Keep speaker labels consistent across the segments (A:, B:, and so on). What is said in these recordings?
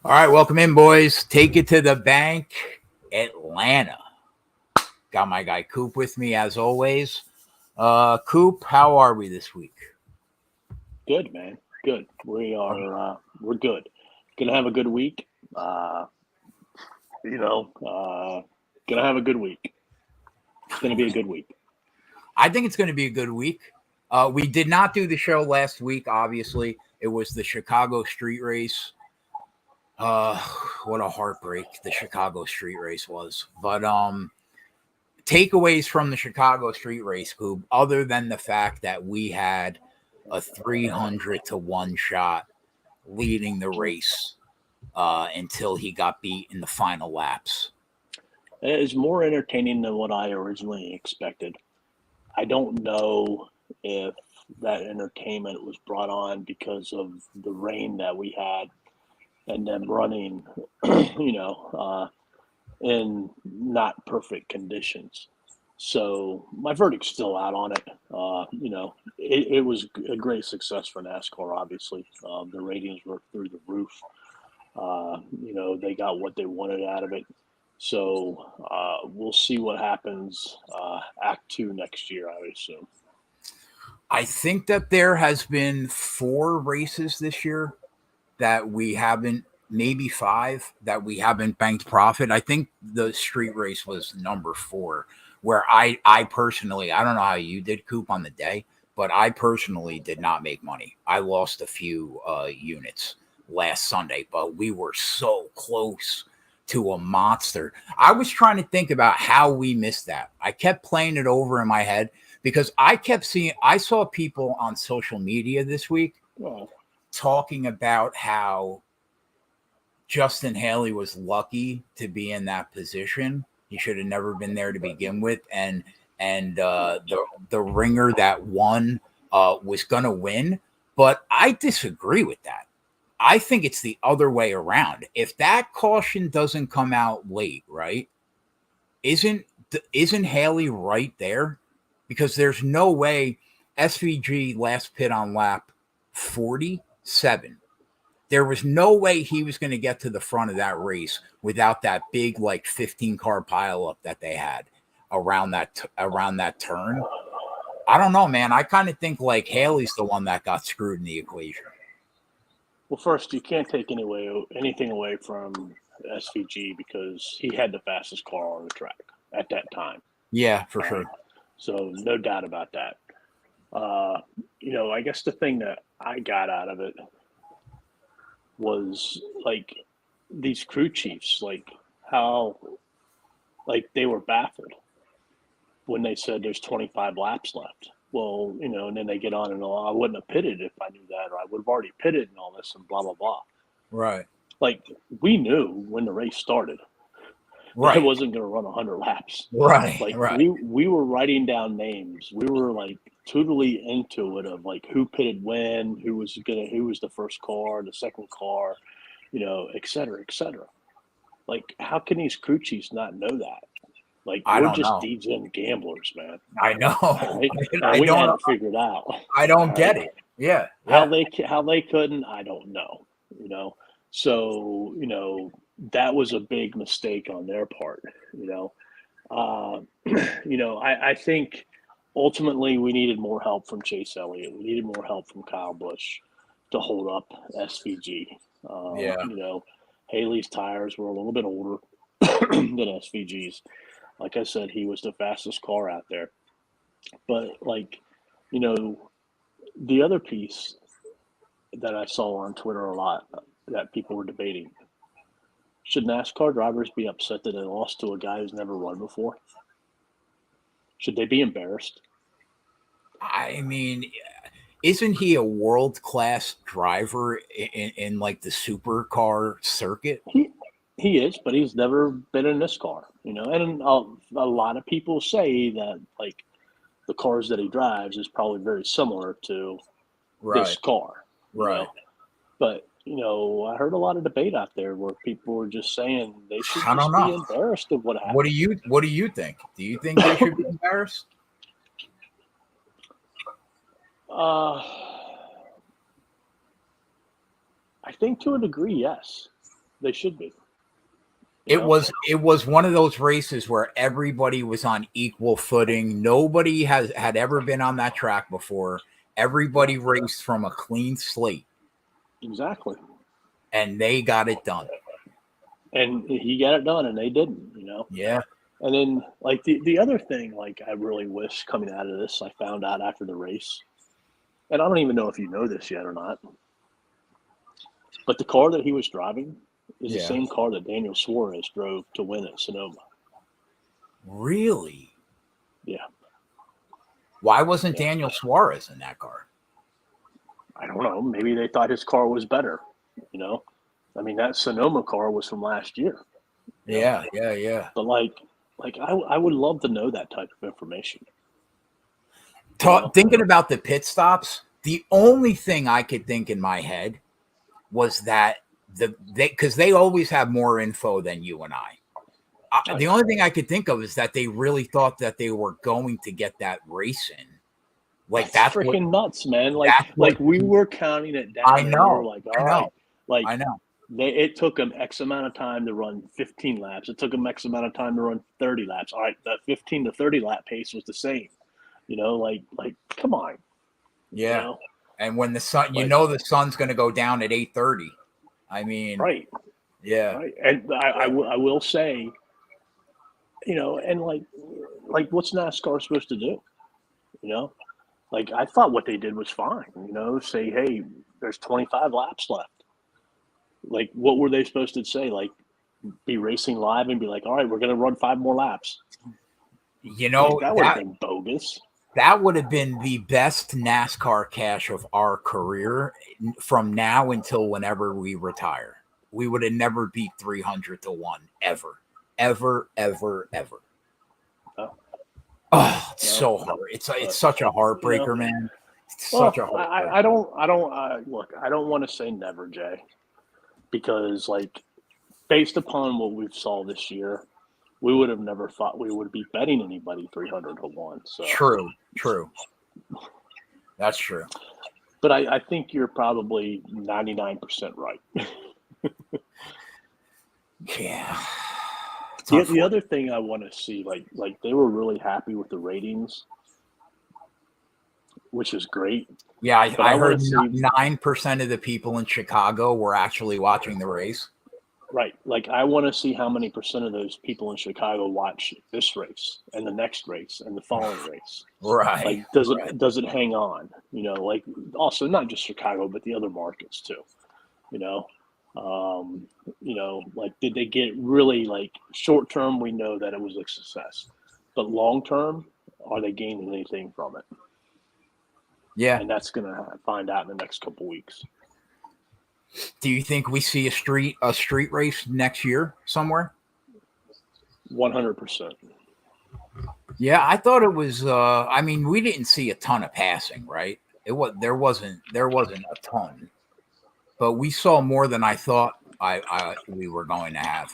A: All right, welcome in, boys. Take it to the bank, Atlanta. Got my guy Coop with me as always. Coop, how are we this week?
B: Good, man. Good. We're good. Gonna have a good week. Uh, you know, uh, gonna have a good week. It's gonna be a good week.
A: I think it's going to be a good week. We did not do the show last week. Obviously, it was the Chicago street race. Uh, what a heartbreak the Chicago street race was. But takeaways from the Chicago street race, Coop, other than the fact that we had a 300 to 1 shot leading the race until he got beat in the final laps.
B: It is more entertaining than what I originally expected. I don't know if that entertainment was brought on because of the rain that we had and them running, you know, in not perfect conditions. So my verdict's still out on it. It was a great success for NASCAR. Obviously, the ratings were through the roof. They got what they wanted out of it. So we'll see what happens Act Two next year. I would assume.
A: I think that there has been 4 races this year that we haven't, maybe 5 that we haven't banked profit. I think the street race was number 4, where I personally, I don't know how you did, Coop, on the day, but I personally did not make money. I lost a few units last Sunday, but we were so close to a monster. I was trying to think about how we missed that. I kept playing it over in my head because I saw people on social media this week
B: Well,
A: talking about how Justin Haley was lucky to be in that position. He should have never been there to begin with, and the ringer that won was going to win. But I disagree with that. I think it's the other way around. If that caution doesn't come out late, right? Isn't isn't Haley right there? Because there's no way SVG last pit on lap 47. There was no way he was going to get to the front of that race without that big like 15 car pileup that they had around that turn. I don't know, man. I kind of think like Haley's the one that got screwed in the equation.
B: first, you can't take anything away from SVG because he had the fastest car on the track at that time.
A: Yeah, for
B: All right,
A: sure.
B: so no doubt about that. Uh, I guess the thing that I got out of it was like these crew chiefs, like how like they were baffled when they said there's 25 laps left. Well, and then they get on and I wouldn't have pitted if I knew that, or I would have already pitted and all this and blah blah blah.
A: Right.
B: Like we knew when the race started that it
A: Right.
B: wasn't going to run 100 laps.
A: Right.
B: Like
A: Right.
B: we were writing down names. We were like totally into it of like who pitted when, who was the first car, the second car, et cetera, et cetera. Like how can these crew chiefs not know that? Like
A: I
B: we're
A: don't
B: just
A: know.
B: DGen gamblers, man.
A: I
B: All
A: know.
B: right, and
A: I
B: we
A: don't
B: had
A: know.
B: it figured out. All
A: I don't
B: right,
A: get it. Yeah.
B: how
A: Yeah.
B: they couldn't, I don't know. You know, so that was a big mistake on their part. Uh, I think ultimately we needed more help from Chase Elliott. We needed more help from Kyle Busch to hold up SVG.
A: Yeah.
B: Haley's tires were a little bit older than SVG's. Like I said, he was the fastest car out there. But like, you know, the other piece that I saw on Twitter a lot that people were debating: should NASCAR drivers be upset that they lost to a guy who's never run before? Should they be embarrassed?
A: I mean, isn't he a world class driver in like the supercar circuit?
B: He he is, but he's never been in this car, And a lot of people say that like the cars that he drives is probably very similar to this
A: Right.
B: car,
A: Right.
B: But I heard a lot of debate out there where people were just saying they should
A: I don't
B: just
A: know.
B: be embarrassed of what happened.
A: What do you think? Do you think they should be embarrassed?
B: uh, I think to a degree, yes. They should be.
A: It was one of those races where everybody was on equal footing. Nobody had ever been on that track before. Everybody raced from a clean slate.
B: Exactly.
A: And they got it done.
B: And he got it done, and they didn't,
A: Yeah.
B: And then, like, the other thing, like, I really wish coming out of this, I found out after the race, and I don't even know if you know this yet or not, but the car that he was driving is the same car that Daniel Suarez drove to win at Sonoma.
A: Really?
B: Yeah.
A: Why wasn't Daniel Suarez in that car?
B: I don't know. Maybe they thought his car was better, I mean, that Sonoma car was from last year.
A: Yeah.
B: But, I would love to know that type of information.
A: Thinking about the pit stops, the only thing I could think in my head was that because they always have more info than you and I. The only thing I could think of is that they really thought that they were going to get that race in. Like that's
B: freaking nuts, man. Like we were counting it down.
A: I know.
B: We were like, all right. Like
A: I know.
B: It took them X amount of time to run 15 laps. It took them X amount of time to run 30 laps. All right, that 15 to 30 lap pace was the same. Like come on.
A: Yeah. And when the sun, the sun's going to go down at 8:30. I mean,
B: right.
A: Yeah.
B: Right. And I will say, and like what's NASCAR supposed to do? Like I thought what they did was fine. Say, hey, there's 25 laps left. Like, what were they supposed to say? Like, be racing live and be like, all right, we're going to run 5 more laps. That would have been bogus.
A: That would have been the best NASCAR cash of our career from now until whenever we retire. We would have never beat 300 to 1 ever. Ever. Oh, it's so hard. It's such a heartbreaker, man. It's such a heartbreaker.
B: I don't want to say never, Jay. Because, based upon what we've saw this year, we would have never thought we would be betting anybody 300 to 1. So
A: True. That's true.
B: But I think you're probably 99% right.
A: Yeah.
B: The other thing I want to see, like they were really happy with the ratings, which is great.
A: Yeah, I heard 9% of the people in Chicago were actually watching the race.
B: Right. Like, I want to see how many percent of those people in Chicago watch this race and the next race and the following race.
A: Right.
B: Like, does it hang on? Also not just Chicago, but the other markets too. Did they get really short term? We know that it was a success, but long term, are they gaining anything from it?
A: Yeah.
B: And that's going to find out in the next couple weeks.
A: Do you think we see a street race next year somewhere?
B: 100%.
A: Yeah, I thought it was. We didn't see a ton of passing, right? There wasn't a ton, but we saw more than I thought we were going to have.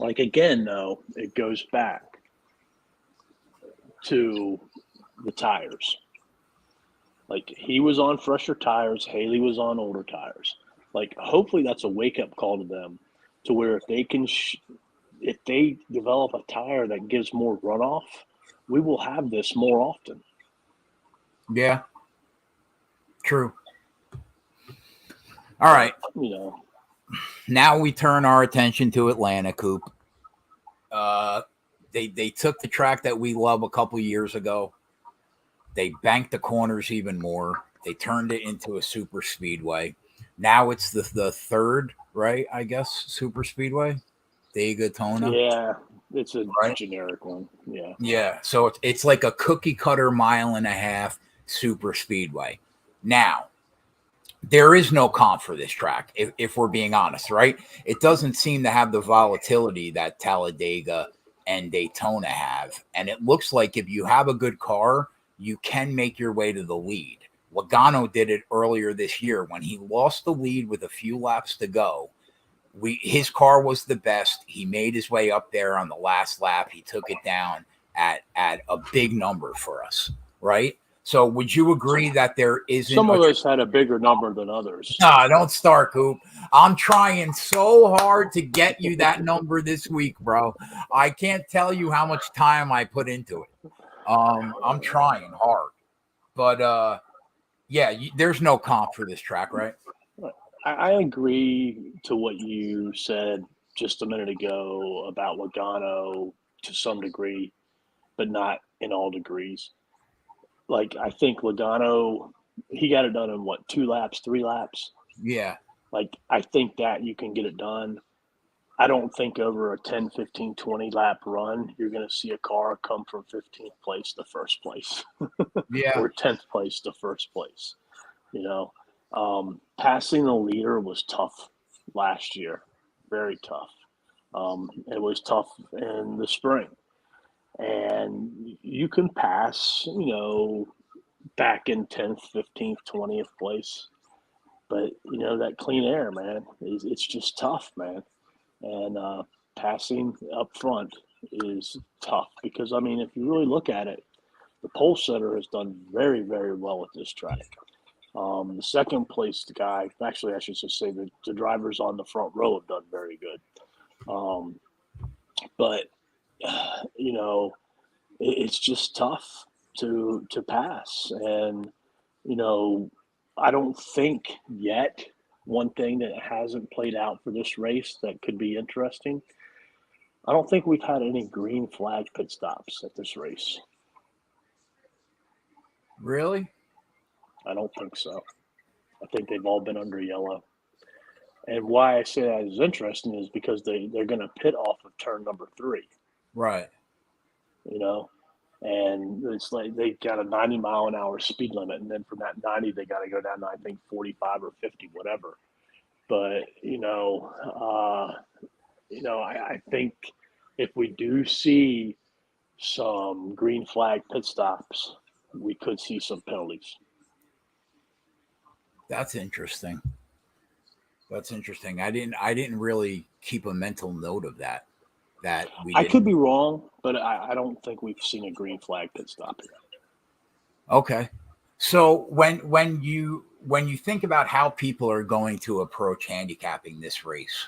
B: Again, though, it goes back to the tires. He was on fresher tires. Haley was on older tires. Hopefully that's a wake-up call to them to where if they can if they develop a tire that gives more runoff, we will have this more often.
A: Yeah. True. All right. Now we turn our attention to Atlanta, Coop. They took the track that we love a couple years ago. They banked the corners even more. They turned it into a super speedway. Now it's the third, right? I guess super speedway, Daytona.
B: Yeah, it's a generic one. Yeah.
A: Yeah. So it's like a cookie cutter 1.5 mile super speedway. Now, there is no comp for this track, if we're being honest, right? It doesn't seem to have the volatility that Talladega and Daytona have, and it looks like if you have a good car, you can make your way to the lead. Logano did it earlier this year when he lost the lead with a few laps to go. His car was the best. He made his way up there on the last lap. He took it down at a big number for us, right? So would you agree that there isn't?
B: Some of us had a bigger number than others.
A: Nah, don't start, Coop. I'm trying so hard to get you that number this week, bro. I can't tell you how much time I put into it. I'm trying hard, but yeah, there's no comp for this track, right?
B: I agree to what you said just a minute ago about Logano to some degree, but not in all degrees. Like, I think Logano, he got it done in what, 2 laps, 3 laps?
A: Yeah.
B: Like, I think that you can get it done. I don't think over a 10, 15, 20 lap run, you're going to see a car come from 15th place to first place
A: Yeah.
B: or 10th place to first place. Passing the leader was tough last year, very tough. It was tough in the spring. And you can pass, back in 10th, 15th, 20th place. But, that clean air, man, it's just tough, man. And passing up front is tough because, if you really look at it, the pole setter has done very, very well at this track. The second place guy, actually, I should just say the drivers on the front row have done very good. But, it's just tough to pass. And, I don't think yet one thing that hasn't played out for this race that could be interesting. I don't think we've had any green flag pit stops at this race.
A: Really?
B: I don't think so. I think they've all been under yellow. And why I say that is interesting is because they're going to pit off of turn number 3.
A: Right.
B: And it's like they got a 90-mile-an-hour speed limit. And then from that 90, they got to go down to, I think, 45 or 50, whatever. But, I think if we do see some green flag pit stops, we could see some penalties.
A: That's interesting. I didn't really keep a mental note of that.
B: I could be wrong, but I don't think we've seen a green flag pit stop yet.
A: Okay. So when you think about how people are going to approach handicapping this race,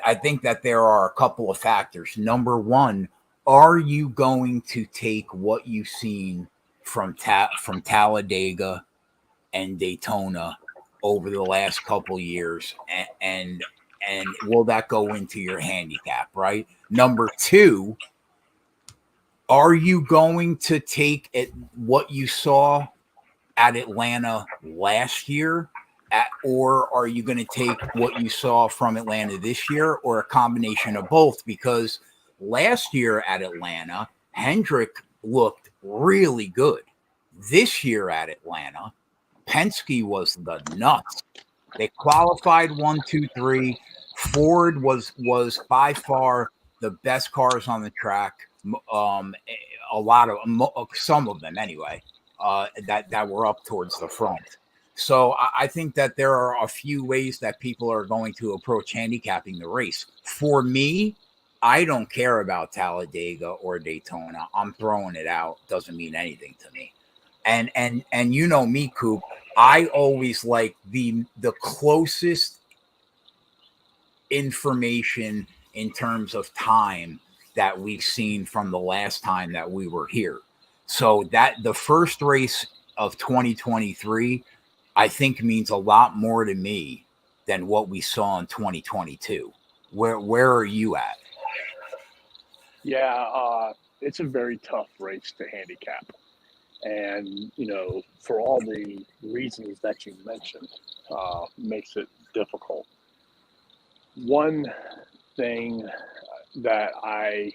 A: I think that there are a couple of factors. Number one, are you going to take what you've seen from Talladega and Daytona over the last couple years, and will that go into your handicap, right? Number two, are you going to take what you saw at Atlanta last year, or are you going to take what you saw from Atlanta this year, or a combination of both? Because last year at Atlanta, Hendrick looked really good. This year at Atlanta, Penske was the nuts. They qualified 1, 2, 3. Ford was by far the best cars on the track. Some of them anyway, that were up towards the front. So I think that there are a few ways that people are going to approach handicapping the race. For me, I don't care about Talladega or Daytona. I'm throwing it out. Doesn't mean anything to me. And you know me, Coop. I always like the closest information in terms of time that we've seen from the last time that we were here. So that the first race of 2023, I think, means a lot more to me than what we saw in 2022. Where are you at?
B: Yeah, it's a very tough race to handicap. And, for all the reasons that you mentioned, makes it difficult. One thing that I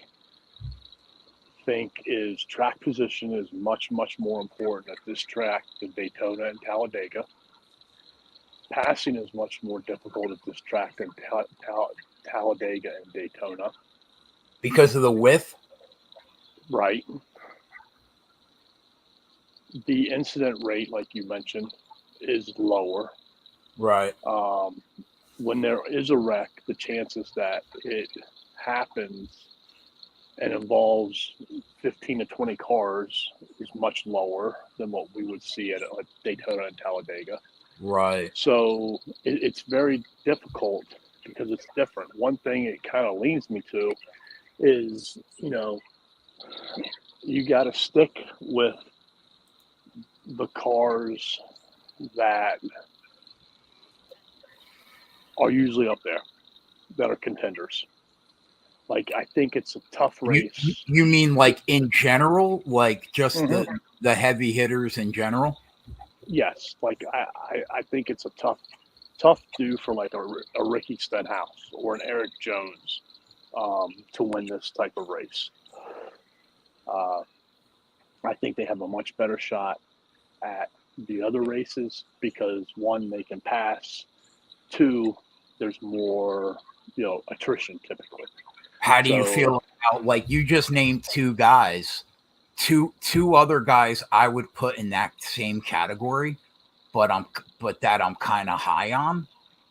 B: think is track position is much, much more important at this track than Daytona and Talladega. Passing is much more difficult at this track than Talladega and Daytona.
A: Because of the width?
B: Right. The incident rate, like you mentioned, is lower.
A: Right.
B: When there is a wreck, the chances that it happens and involves 15 to 20 cars is much lower than what we would see at Daytona and Talladega.
A: Right.
B: So it's very difficult because it's different. One thing it kind of leans me to is, you got to stick with the cars that are usually up there, that are contenders. Like, I think it's a tough race.
A: You mean like in general, like just the heavy hitters in general?
B: Yes. Like, I think it's a tough do for like a Ricky Stenhouse or an Eric Jones to win this type of race. I think they have a much better shot at the other races because, one, they can pass. Two, there's more, attrition typically.
A: How do you feel about, like, you just named two guys, two other guys I would put in that same category, but that I'm kind of high on,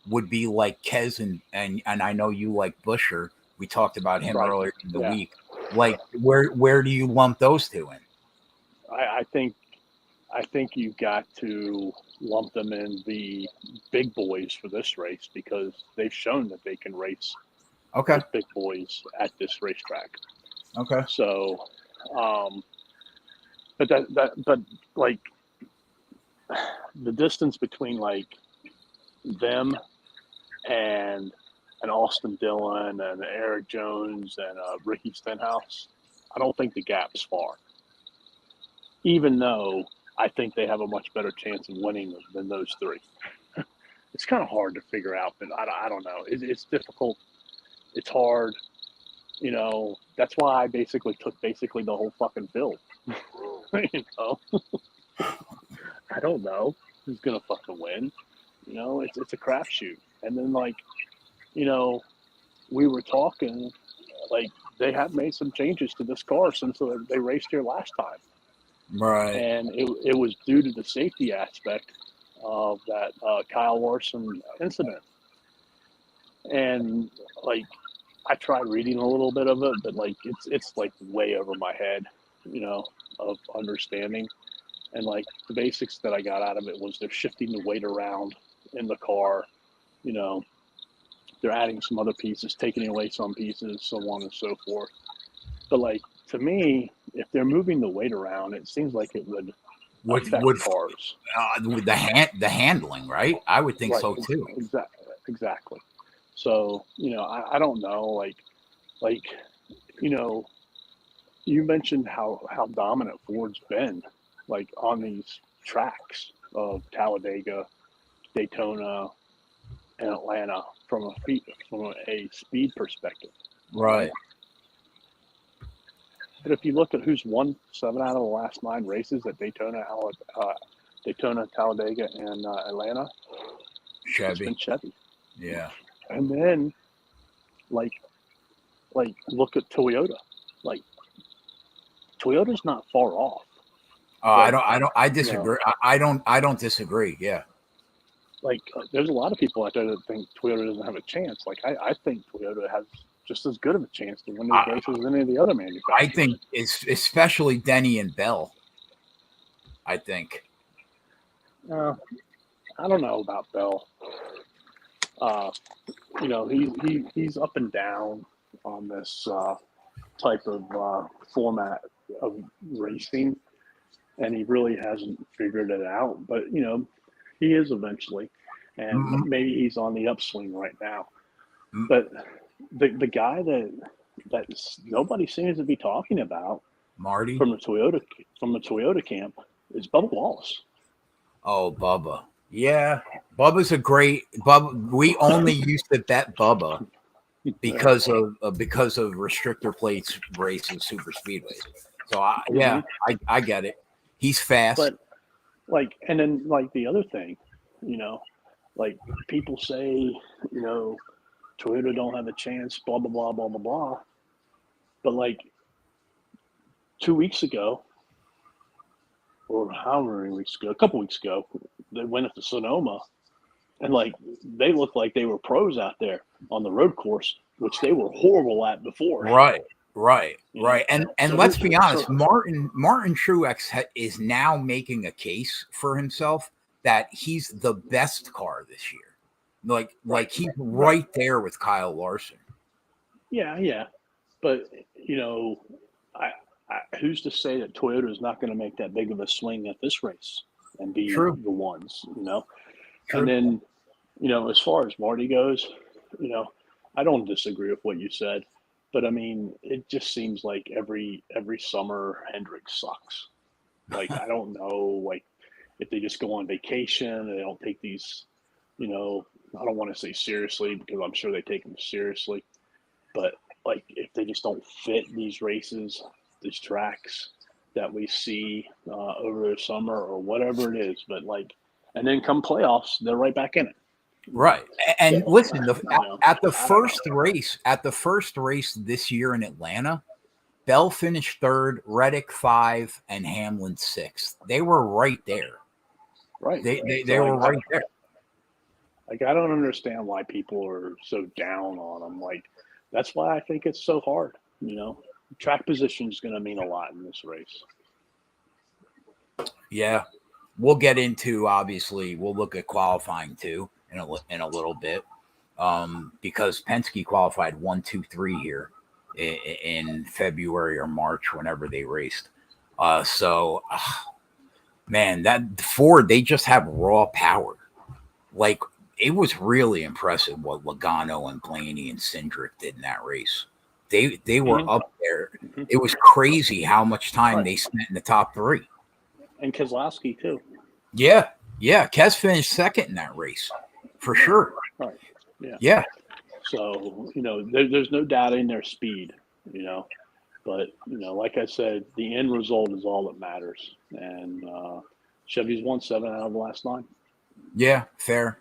A: would be like Kez and I know you like Busher. We talked about him earlier in the week. Like, where do you lump those two in?
B: I think you've got to lump them in the big boys for this race because they've shown that they can race with big boys at this racetrack.
A: Okay.
B: So, but like the distance between like them and Austin Dillon and Eric Jones and Ricky Stenhouse, I don't think the gap's far. Even though I think they have a much better chance of winning than those three. It's kind of hard to figure out, but I don't know. It's difficult. It's hard. That's why I basically took the whole fucking field. I don't know who's going to fucking win. It's a crapshoot. And then, like, we were talking, like, they have made some changes to this car since they raced here last time.
A: Right.
B: And it was due to the safety aspect of that Kyle Larson incident. And, like, I tried reading a little bit of it, but, like, it's like way over my head, of understanding. And, like, the basics that I got out of it was they're shifting the weight around in the car, they're adding some other pieces, taking away some pieces, so on and so forth. But, like, to me, if they're moving the weight around, it seems like it would affect cars.
A: The handling, right? I would think so too.
B: Exactly. So, I don't know, like, you mentioned how dominant Ford's been, like, on these tracks of Talladega, Daytona, and Atlanta from a speed perspective.
A: Right.
B: But if you look at who's won 7 out of the last 9 races at Daytona, Talladega, and Atlanta, it's been Chevy.
A: Yeah.
B: And then, like look at Toyota. Like, Toyota's not far off.
A: I disagree. I don't disagree. Yeah.
B: Like, there's a lot of people out there that think Toyota doesn't have a chance. Like, I think Toyota has just as good of a chance to win these races as any of the other manufacturers.
A: I think it's especially Denny and Bell. I think.
B: I don't know about Bell. He's up and down on this type of format of racing, and he really hasn't figured it out. But he is eventually, and maybe he's on the upswing right now. But the guy that nobody seems to be talking about,
A: Marty,
B: from the Toyota camp, is Bubba Wallace.
A: Oh, Bubba. Yeah, Bubba's a great Bubba. We only used to bet Bubba because of restrictor plates races, super speedways. So I get it. He's fast.
B: But and then the other thing, like, people say, Toyota don't have a chance, blah blah blah blah blah blah. But, like, 2 weeks ago, or however many weeks ago, a couple weeks ago, they went up to Sonoma, and, like, they looked like they were pros out there on the road course, which they were horrible at before.
A: Right. Right. And let's be honest,
B: so,
A: Martin Truex is now making a case for himself that he's the best car this year. Like he's right there with Kyle Larson.
B: Yeah. But, I, who's to say that Toyota is not going to make that big of a swing at this race and be
A: True.
B: the ones,
A: True.
B: And then, as far as Marty goes, I don't disagree with what you said, but I mean, it just seems like every summer Hendrick sucks. Like, I don't know, like if they just go on vacation and they don't take these, I don't want to say seriously because I'm sure they take them seriously, but like if they just don't fit these races, these tracks that we see over the summer or whatever it is, but like, and then come playoffs, they're right back in it.
A: Right. And
B: So,
A: listen, at the
B: I don't know.
A: first race this year in Atlanta, Bell finished third, Reddick 5, and Hamlin 6th. They were right there.
B: Right.
A: They were right there.
B: Like, I don't understand why people are so down on them. Like, that's why I think it's so hard. Track position is going to mean a lot in this race.
A: Yeah. We'll get into, obviously, we'll look at qualifying too in a little bit, because Penske qualified 1, 2, 3 here in February or March, whenever they raced. Man, that Ford, they just have raw power. Like, it was really impressive what Logano and Blaney and Cindric did in that race. They were up there. It was crazy how much time they spent in the top 3.
B: And Keselowski too.
A: Yeah. Kes finished second in that race, for sure.
B: Right.
A: Yeah.
B: So, there's no doubting their speed, but, like I said, the end result is all that matters. And Chevy's won 7 out of the last 9.
A: Yeah, fair.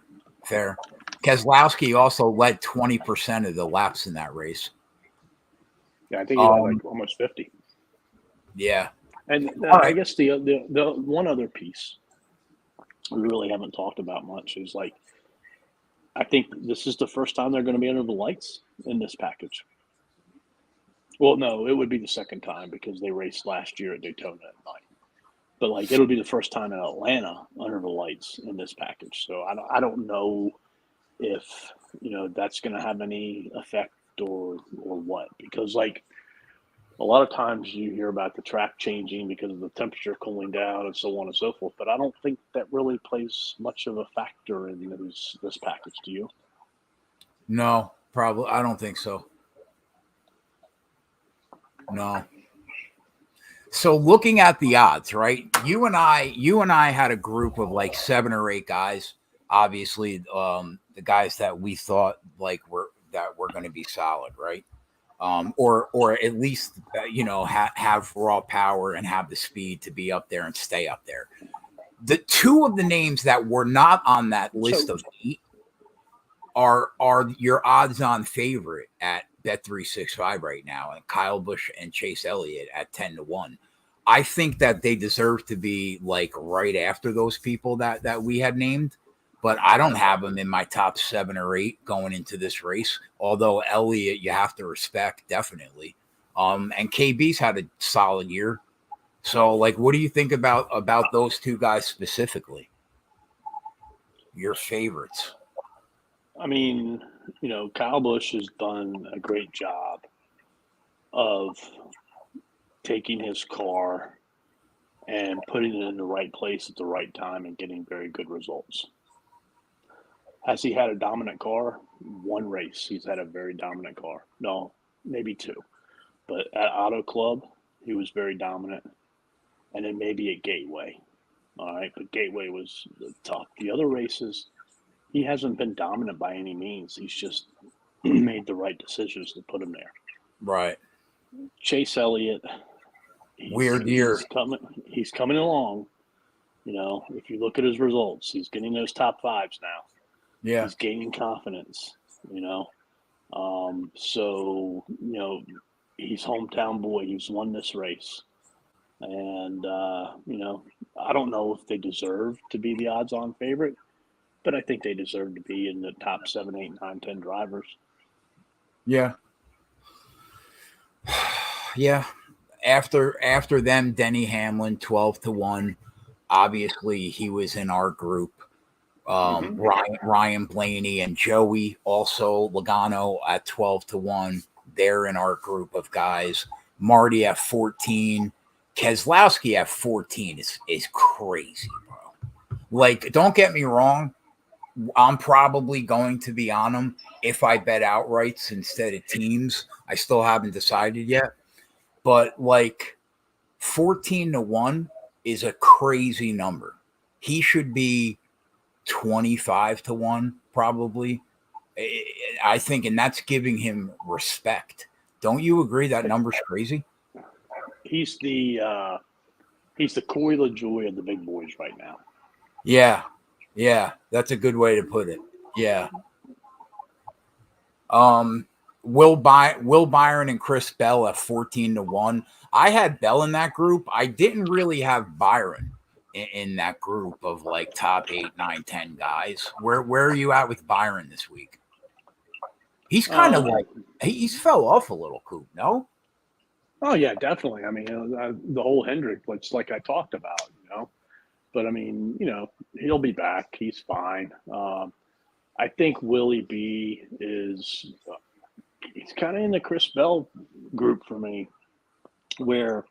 A: Keselowski also led 20% of the laps in that race.
B: Yeah, I think he led like almost 50.
A: Yeah.
B: And I guess the one other piece we really haven't talked about much is, like, I think this is the first time they're going to be under the lights in this package. Well, no, it would be the second time because they raced last year at Daytona at night. But, like, it'll be the first time in Atlanta under the lights in this package. So I don't know if, that's going to have any effect or what. Because, like, a lot of times you hear about the track changing because of the temperature cooling down and so on and so forth. But I don't think that really plays much of a factor in this package. Do you?
A: No, probably. I don't think so. No. So looking at the odds, right? You and I had a group of like 7 or 8 guys. Obviously, the guys that we thought like were going to be solid, right? Or at least have raw power and have the speed to be up there and stay up there. The 2 of the names that were not on that list of 8 are your odds-on favorite at Bet365 right now, and Kyle Busch and Chase Elliott at 10-1. I think that they deserve to be like right after those people that we had named, but I don't have them in my top 7 or 8 going into this race. Although Elliott, you have to respect, definitely. And KB's had a solid year. So, like, what do you think about those 2 guys specifically? Your favorites?
B: I mean, Kyle Busch has done a great job of taking his car and putting it in the right place at the right time and getting very good results. Has he had a dominant car? 1 race, he's had a very dominant car. No, maybe 2. But at Auto Club, he was very dominant. And then maybe at Gateway. All right, but Gateway was tough. The other races, he hasn't been dominant by any means. He's just made the right decisions to put him there.
A: Right.
B: Chase Elliott,
A: weird year.
B: He's coming along. If you look at his results, he's getting those top 5s now.
A: Yeah.
B: He's gaining confidence. So he's hometown boy. He's won this race, and I don't know if they deserve to be the odds-on favorite, but I think they deserve to be in the top 7, 8, 9, 10 drivers.
A: Yeah. Yeah. After them, Denny Hamlin, 12-1. Obviously, he was in our group. Ryan Blaney and Joey, also Logano at 12-1. They're in our group of guys. Marty at 14. Keselowski at 14 is crazy, bro. Like, don't get me wrong. I'm probably going to be on him if I bet outrights instead of teams. I still haven't decided yet. But like 14-1 is a crazy number. He should be 25-1, probably. I think, and that's giving him respect. Don't you agree that number's crazy?
B: He's the Corey LaJoy of the big boys right now.
A: Yeah, that's a good way to put it. Yeah. Will Byron and Chris Bell at 14-1. I had Bell in that group. I didn't really have Byron in that group of like top 8, 9, 10 guys. Where are you at with Byron this week? He's kind of like he's fell off a little, Coop. No.
B: Oh yeah, definitely. I mean, the whole Hendrick, like I talked about, But I mean, he'll be back. He's fine. I think Willie B he's kind of in the Chris Bell group for me, where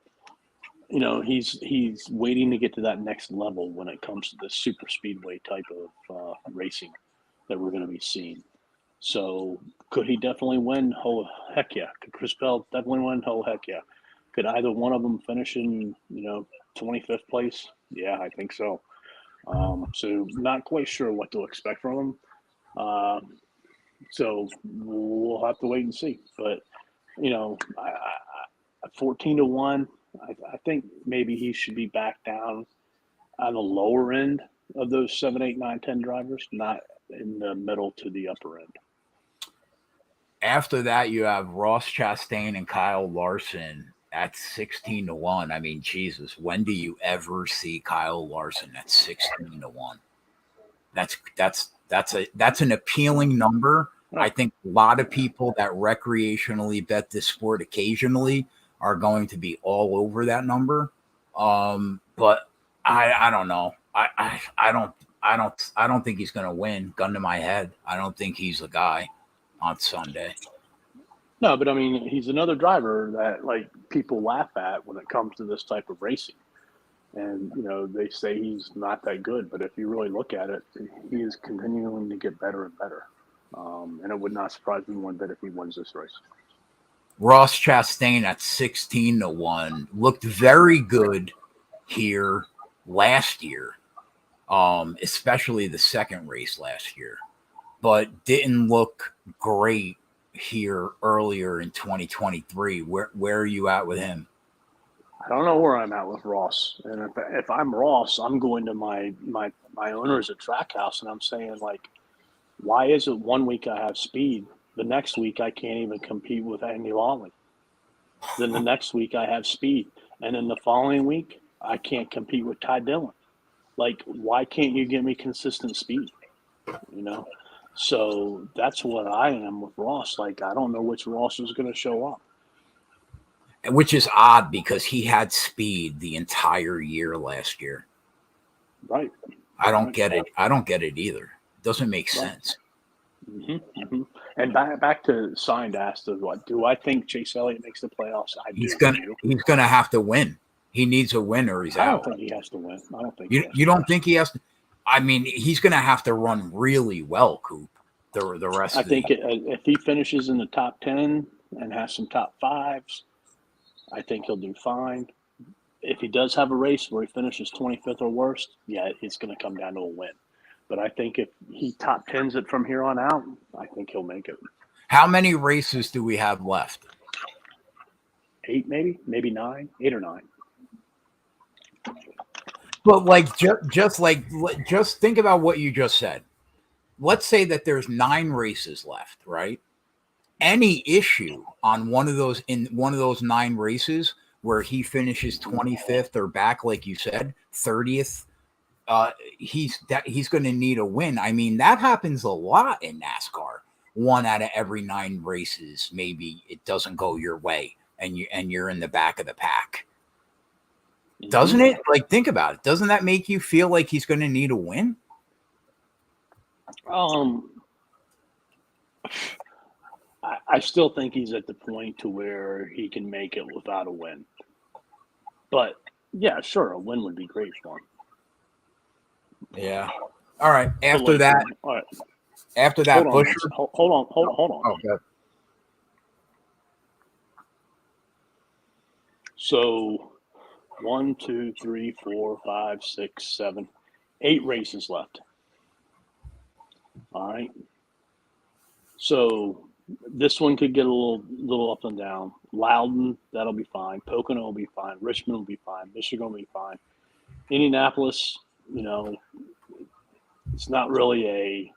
B: he's waiting to get to that next level when it comes to the super speedway type of racing that we're going to be seeing. So could he definitely win? Oh, heck yeah. Could Chris Bell definitely win? Oh, heck yeah. Could either one of them finish in, 25th place? Yeah, I think so. So not quite sure what to expect from him. So we'll have to wait and see. But, 14-1, I think maybe he should be back down on the lower end of those 7, 8, 9, 10 drivers, not in the middle to the upper end.
A: After that, you have Ross Chastain and Kyle Larson at 16-1. I mean, Jesus, when do you ever see Kyle Larson at 16-1? That's an appealing number. I think a lot of people that recreationally bet this sport occasionally are going to be all over that number. But I don't know. I don't think he's going to win. Gun to my head. I don't think he's the guy on Sunday.
B: No, but I mean, he's another driver that like people laugh at when it comes to this type of racing. And, they say he's not that good, but if you really look at it, he is continuing to get better and better. And it would not surprise me one bit if he wins this race.
A: Ross Chastain at 16-1 looked very good here last year, especially the second race last year, but didn't look great here earlier in 2023. Where are you at with him?
B: I don't know where I'm at with Ross. And if I'm Ross, I'm going to my owners at Trackhouse and I'm saying, like, why is it one week I have speed, the next week I can't even compete with Andy Lawley? Then the next week I have speed. And then the following week I can't compete with Ty Dillon. Like, why can't you give me consistent speed? So that's what I am with Ross. Like, I don't know which Ross is going to show up.
A: Which is odd because he had speed the entire year last year.
B: Right.
A: I don't get it. I don't get it either. It doesn't make sense.
B: Mm-hmm, mm-hmm. And back to signed asked of what do I think Chase Elliott makes the playoffs? He's
A: gonna have to win. He needs a win or he's out.
B: I don't think he has to win. I don't think
A: you don't think he has to. I mean, he's gonna have to run really well, Coop. The rest.
B: I think if he finishes in the top 10 and has some top 5s, I think he'll do fine. If he does have a race where he finishes 25th or worse, yeah, it's going to come down to a win. But I think if he top 10s it from here on out, I think he'll make it.
A: How many races do we have left?
B: 8, maybe 9, 8 or 9.
A: But like, just think about what you just said. Let's say that there's 9 races left, right? Any issue on one of those 9 races where he finishes 25th or back, like you said, 30th, he's going to need a win. I mean, that happens a lot in NASCAR. 1 out of every 9 races, maybe it doesn't go your way and you're in the back of the pack. Doesn't it? Like, think about it. Doesn't that make you feel like he's going to need a win?
B: I still think he's at the point to where he can make it without a win. But yeah, sure, a win would be great for him.
A: Yeah. All right. After that, Busher.
B: Hold on.
A: Oh, good.
B: So 1, 2, 3, 4, 5, 6, 7, 8 races left. All right. So this one could get a little up and down. Loudon, that'll be fine. Pocono will be fine. Richmond will be fine. Michigan will be fine. Indianapolis, it's not really a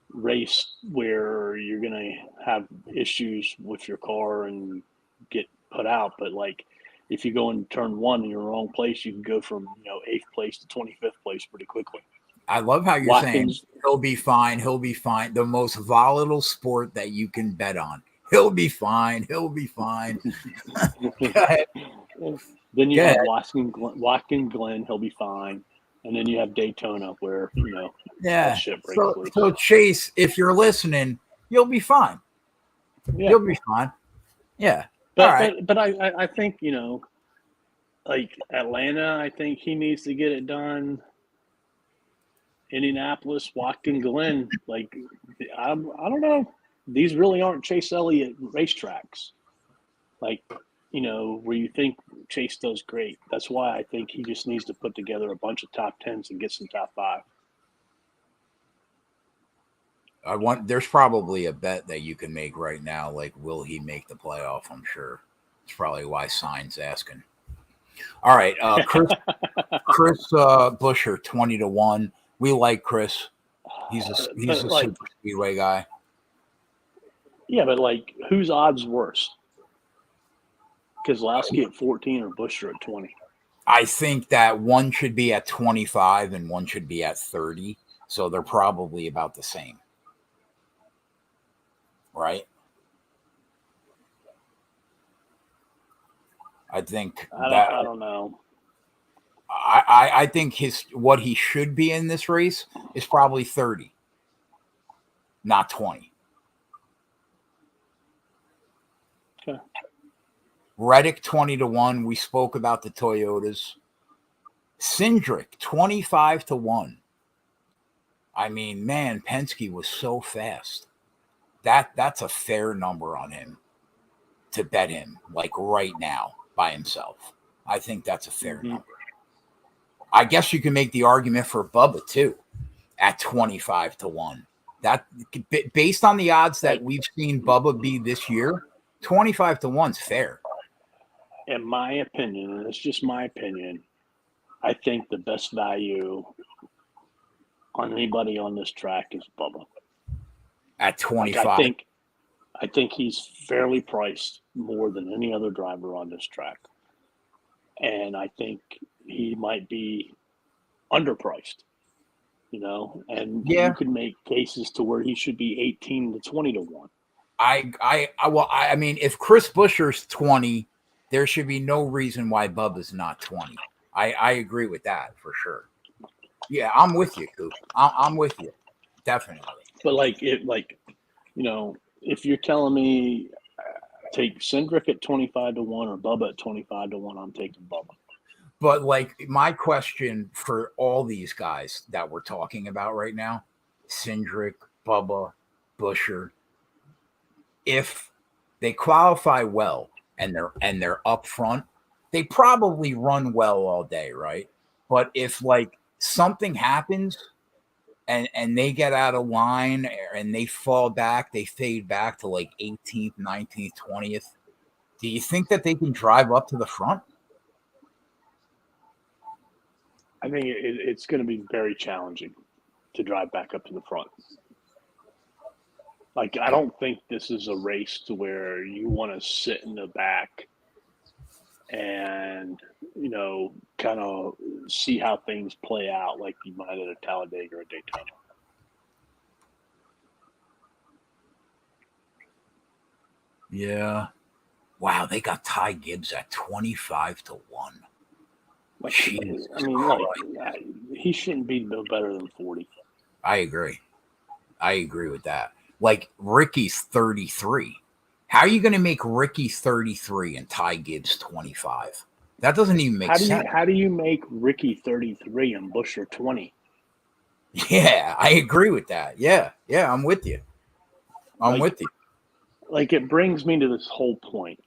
B: race where you're going to have issues with your car and get put out. But like, if you go in turn 1 in your wrong place, you can go from 8th place to 25th place pretty quickly.
A: I love how you're saying he'll be fine. He'll be fine. The most volatile sport that you can bet on. He'll be fine. He'll be fine. Go ahead.
B: Then you have Watkins Glen. He'll be fine. And then you have Daytona where,
A: yeah.
B: Shit breaks loose.
A: So Chase, if you're listening, you'll be fine. Yeah. You'll be fine. Yeah.
B: But I think, like Atlanta, I think he needs to get it done. Indianapolis, Watkins Glen, like I don't know. These really aren't Chase Elliott racetracks. Like, where you think Chase does great. That's why I think he just needs to put together a bunch of top 10s and get some top 5.
A: There's probably a bet that you can make right now. Like, will he make the playoff? I'm sure. It's probably why Sign's asking. All right. Chris Busher, 20-1. We like Chris. He's a super speedway guy.
B: Yeah, but like, whose odds worse? Keselowski at 14 or Busher at 20?
A: I think that one should be at 25 and one should be at 30. So they're probably about the same. Right? I think
B: I don't know.
A: I think what he should be in this race is probably 30, not 20.
B: Okay.
A: Reddick 20-1. We spoke about the Toyotas. Cindric 25-1. I mean, man, Penske was so fast. That's a fair number on him to bet him like right now by himself. I think that's a fair number. I guess you can make the argument for Bubba too at 25-1. That based on the odds that we've seen Bubba be this year, 25-1's fair.
B: In my opinion, and it's just my opinion, I think the best value on anybody on this track is Bubba.
A: At 25.
B: Like, I think he's fairly priced more than any other driver on this track. And I think he might be underpriced, and you could make cases to where he should be 18-20-1.
A: I mean, if Chris Busher's 20, there should be no reason why Bubba's not 20. I agree with that for sure. Yeah, I'm with you, Coop. I'm with you, definitely.
B: But if you're telling me take Cindric at 25-1 or Bubba at 25-1, I'm taking Bubba.
A: But like, my question for all these guys that we're talking about right now, Cindric, Bubba, Busher, if they qualify well and they're up front, they probably run well all day, right? But if like something happens and they get out of line and they fall back, they fade back to like 18th, 19th, 20th, do you think that they can drive up to the front?
B: I think it's going to be very challenging to drive back up to the front. Like, I don't think this is a race to where you want to sit in the back and, kind of see how things play out like you might at a Talladega or a Daytona.
A: Yeah. Wow, they got Ty Gibbs at 25-1.
B: Like,
A: Jesus
B: I mean, like, he shouldn't be no better than 40.
A: I agree with that. Like, Ricky's 33. How are you going to make Ricky 33 and Ty Gibbs 25? That doesn't even make sense.
B: How do you make Ricky 33 and Busher 20?
A: Yeah, I agree with that. Yeah, I'm with you. I'm with you.
B: Like, it brings me to this whole point,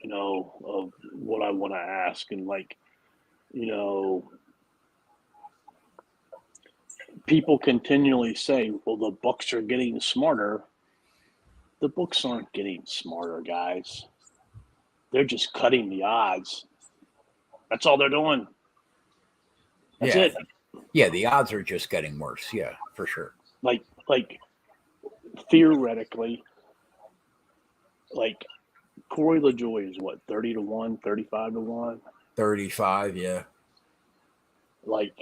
B: you know, of what I want to ask. And, like, you know, people continually say, well, the books are getting smarter. The books aren't getting smarter, guys. They're just cutting the odds. That's all they're doing. That's it.
A: Yeah, the odds are just getting worse. Yeah, for sure.
B: Like theoretically, like Corey LaJoie is what, 30-1, 35-1?
A: 35, yeah.
B: Like,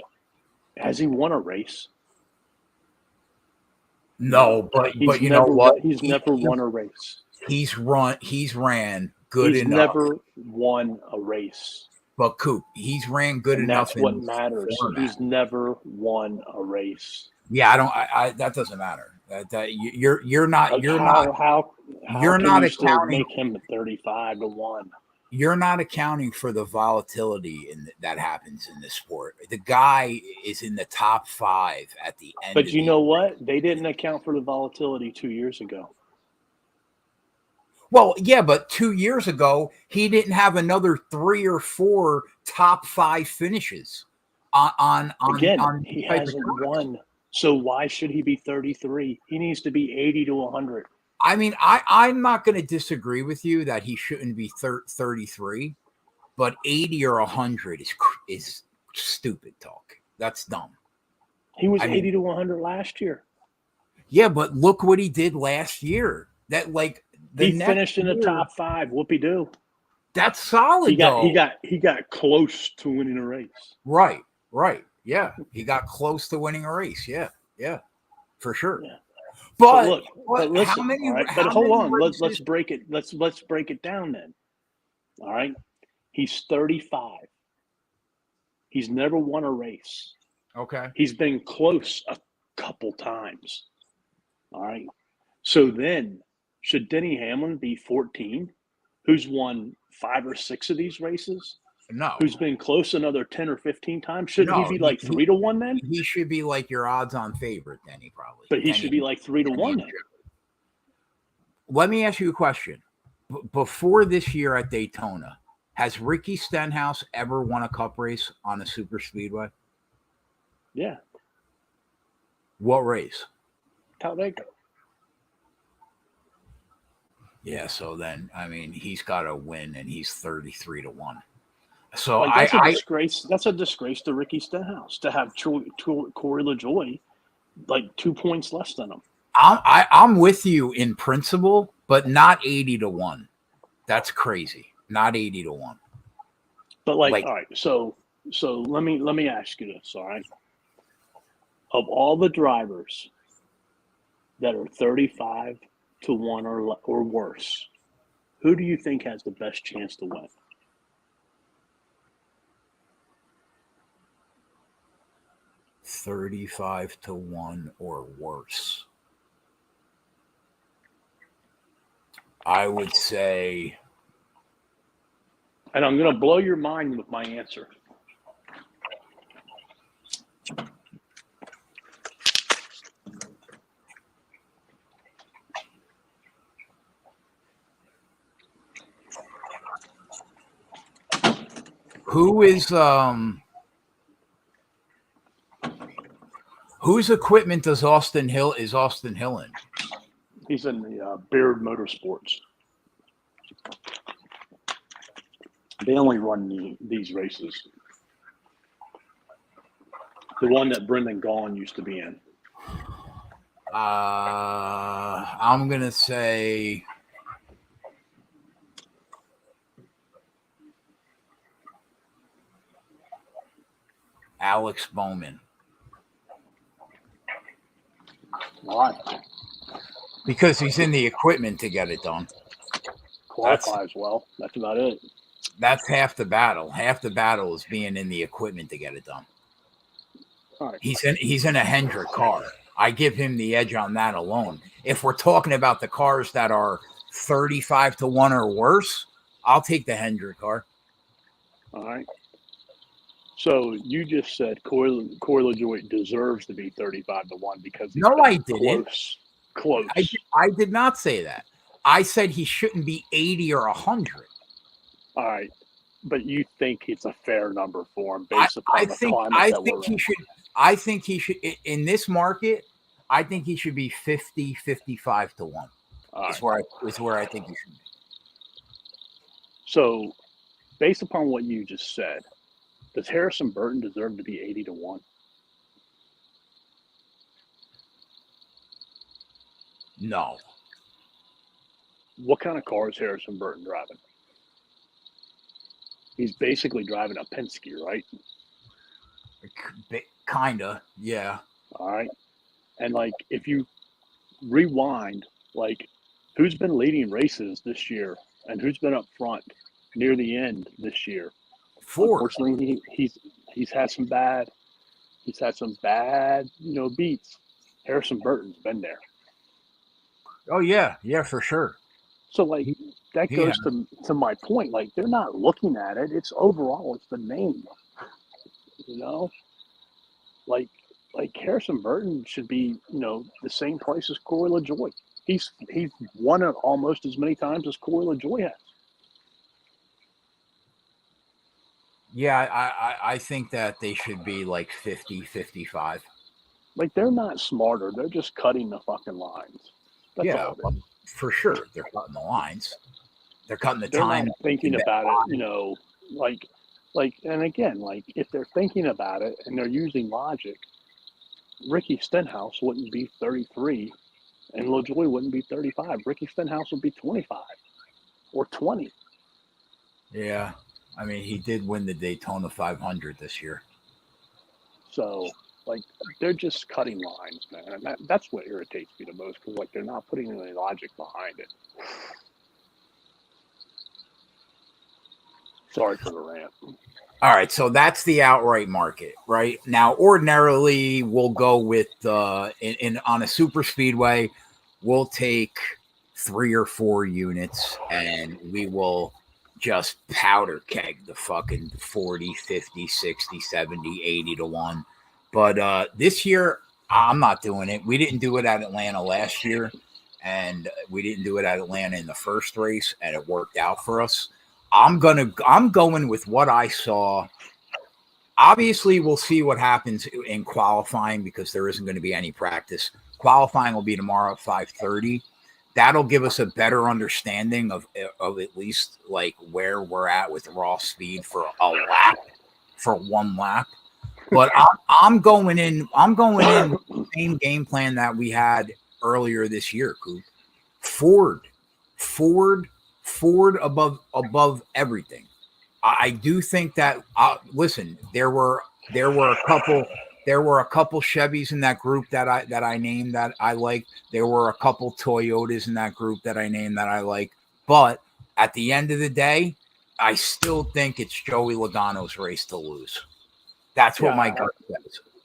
B: has he won a race?
A: No, but you know what?
B: He's never won a race.
A: He's ran good enough.
B: He's never won a race.
A: But Coop, he's ran good enough.
B: That's what matters. He's never won a race.
A: Yeah, I that doesn't matter. That you're not
B: like
A: you're
B: how,
A: not
B: how
A: you're
B: can
A: not
B: you still
A: accounting.
B: Make him 35-1.
A: You're not accounting for the volatility that happens in this sport. The guy is in the top 5 at the end.
B: But you know what? They didn't account for the volatility 2 years ago.
A: Well, yeah, but 2 years ago, he didn't have another 3 or 4 top 5 finishes on
B: he hasn't won. So why should he be 33? He needs to be 80-100.
A: I mean, I'm not going to disagree with you that he shouldn't be 33, but 80 or 100 is stupid talk. That's dumb.
B: He was 80-100 last year.
A: Yeah, but look what he did last year. That
B: he finished in the top 5. Whoopie-doo.
A: That's solid.
B: He got close to winning a race.
A: Right. Yeah, he got close to winning a race. Yeah, for sure.
B: Yeah.
A: But
B: look, listen,
A: how many?
B: Right, but hold on. Let's break it. Let's break it down then. All right. He's 35. He's never won a race.
A: Okay.
B: He's been close a couple times. All right. So then, should Denny Hamlin be 14, who's won 5 or 6 of these races?
A: No.
B: Who's been close another 10 or 15 times? Shouldn't he be like 3-1 then?
A: He should be like your odds-on favorite, Denny, probably.
B: But he should be like 3-1 then.
A: Let me ask you a question. Before this year at Daytona, has Ricky Stenhouse ever won a cup race on a super speedway?
B: Yeah.
A: What race?
B: Talladega.
A: Yeah, so then, I mean, he's got to win, and he's 33-1. So
B: that's a disgrace. That's a disgrace to Ricky Stenhouse to have Corey LaJoie like 2 points less than him.
A: I'm with you in principle, but not 80-1. That's crazy. Not 80-1.
B: But all right. So let me ask you this. All right. Of all the drivers that are 35-1 or worse, who do you think has the best chance to win?
A: $35-1 or worse. I would say,
B: and I'm going to blow your mind with my answer.
A: whose equipment does Austin Hill in?
B: He's in the Beard Motorsports. They only run these races. The one that Brendan Gaughan used to be in.
A: I'm going to say Alex Bowman.
B: Why?
A: Because he's in the equipment to get it done.
B: qualifies well. That's about it.
A: That's half the battle. Half the battle is being in the equipment to get it done.
B: All right.
A: He's in a Hendrick car. I give him the edge on that alone. If we're talking about the cars that are 35-1 or worse, I'll take the Hendrick car.
B: All right. So you just said Corey LaJoie deserves to be 35-1 because he's
A: I didn't.
B: Close.
A: I did not say that. I said he shouldn't be 80 or 100.
B: All right. But you think it's a fair number for him based upon the climate that we're in?
A: I think he should, in this market, I think he should be 50-55-1. Is where I think he should be.
B: So, based upon what you just said, does Harrison Burton deserve to be 80-1?
A: No.
B: What kind of car is Harrison Burton driving? He's basically driving a Penske, right?
A: Kinda, yeah.
B: All right. And like, if you rewind, like, who's been leading races this year and who's been up front near the end this year?
A: Ford.
B: Unfortunately, he's had some bad beats. Harrison Burton's been there.
A: Oh yeah, for sure.
B: So like that goes to my point. Like, they're not looking at it. It's overall, it's the name. You know? Like Harrison Burton should be, the same price as Corey LaJoie. He's won it almost as many times as Corey LaJoie has.
A: Yeah, I think that they should be like 50-55.
B: Like, they're not smarter. They're just cutting the fucking lines. That's all it is.
A: For sure. They're cutting the lines. They're cutting the
B: they're
A: time.
B: Not thinking about it, and again, like, if they're thinking about it and they're using logic, Ricky Stenhouse wouldn't be 33 and LaJoie wouldn't be 35. Ricky Stenhouse would be 25 or 20.
A: Yeah. I mean, he did win the Daytona 500 this year.
B: So, like, they're just cutting lines, man. And that's what irritates me the most, because, like, they're not putting any logic behind it. Sorry for the rant.
A: All right, so that's the outright market, right? Now, ordinarily, we'll go with on a super speedway, we'll take 3 or 4 units, and we will just powder keg the fucking 40, 50, 60, 70, 80-1. But this year, I'm not doing it. We didn't do it at Atlanta last year, and we didn't do it at Atlanta in the first race, and it worked out for us. I'm going with what I saw. Obviously, we'll see what happens in qualifying because there isn't going to be any practice. Qualifying will be tomorrow at 5:30. That'll give us a better understanding of at least like where we're at with raw speed for one lap. But I'm going in. I'm going in with the same game plan that we had earlier this year, Coop. Ford above everything. I do think that. Listen, there were a couple Chevys in that group that I named that I liked. There were a couple Toyotas in that group that I named that I like. But at the end of the day, I still think it's Joey Logano's race to lose. That's what my gut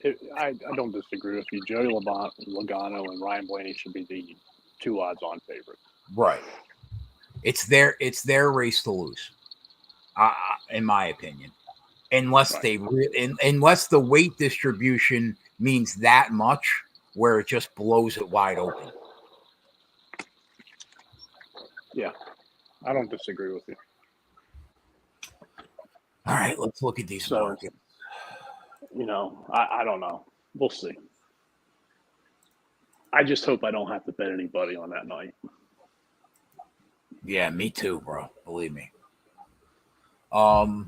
A: says.
B: I don't disagree with you. Joey Logano and Ryan Blaney should be the 2 odds-on favorite.
A: Right. It's their race to lose, in my opinion. Unless unless the weight distribution means that much, where it just blows it wide open.
B: Yeah, I don't disagree with you.
A: All right, let's look at these markets.
B: I don't know. We'll see. I just hope I don't have to bet anybody on that night.
A: Yeah, me too, bro. Believe me. All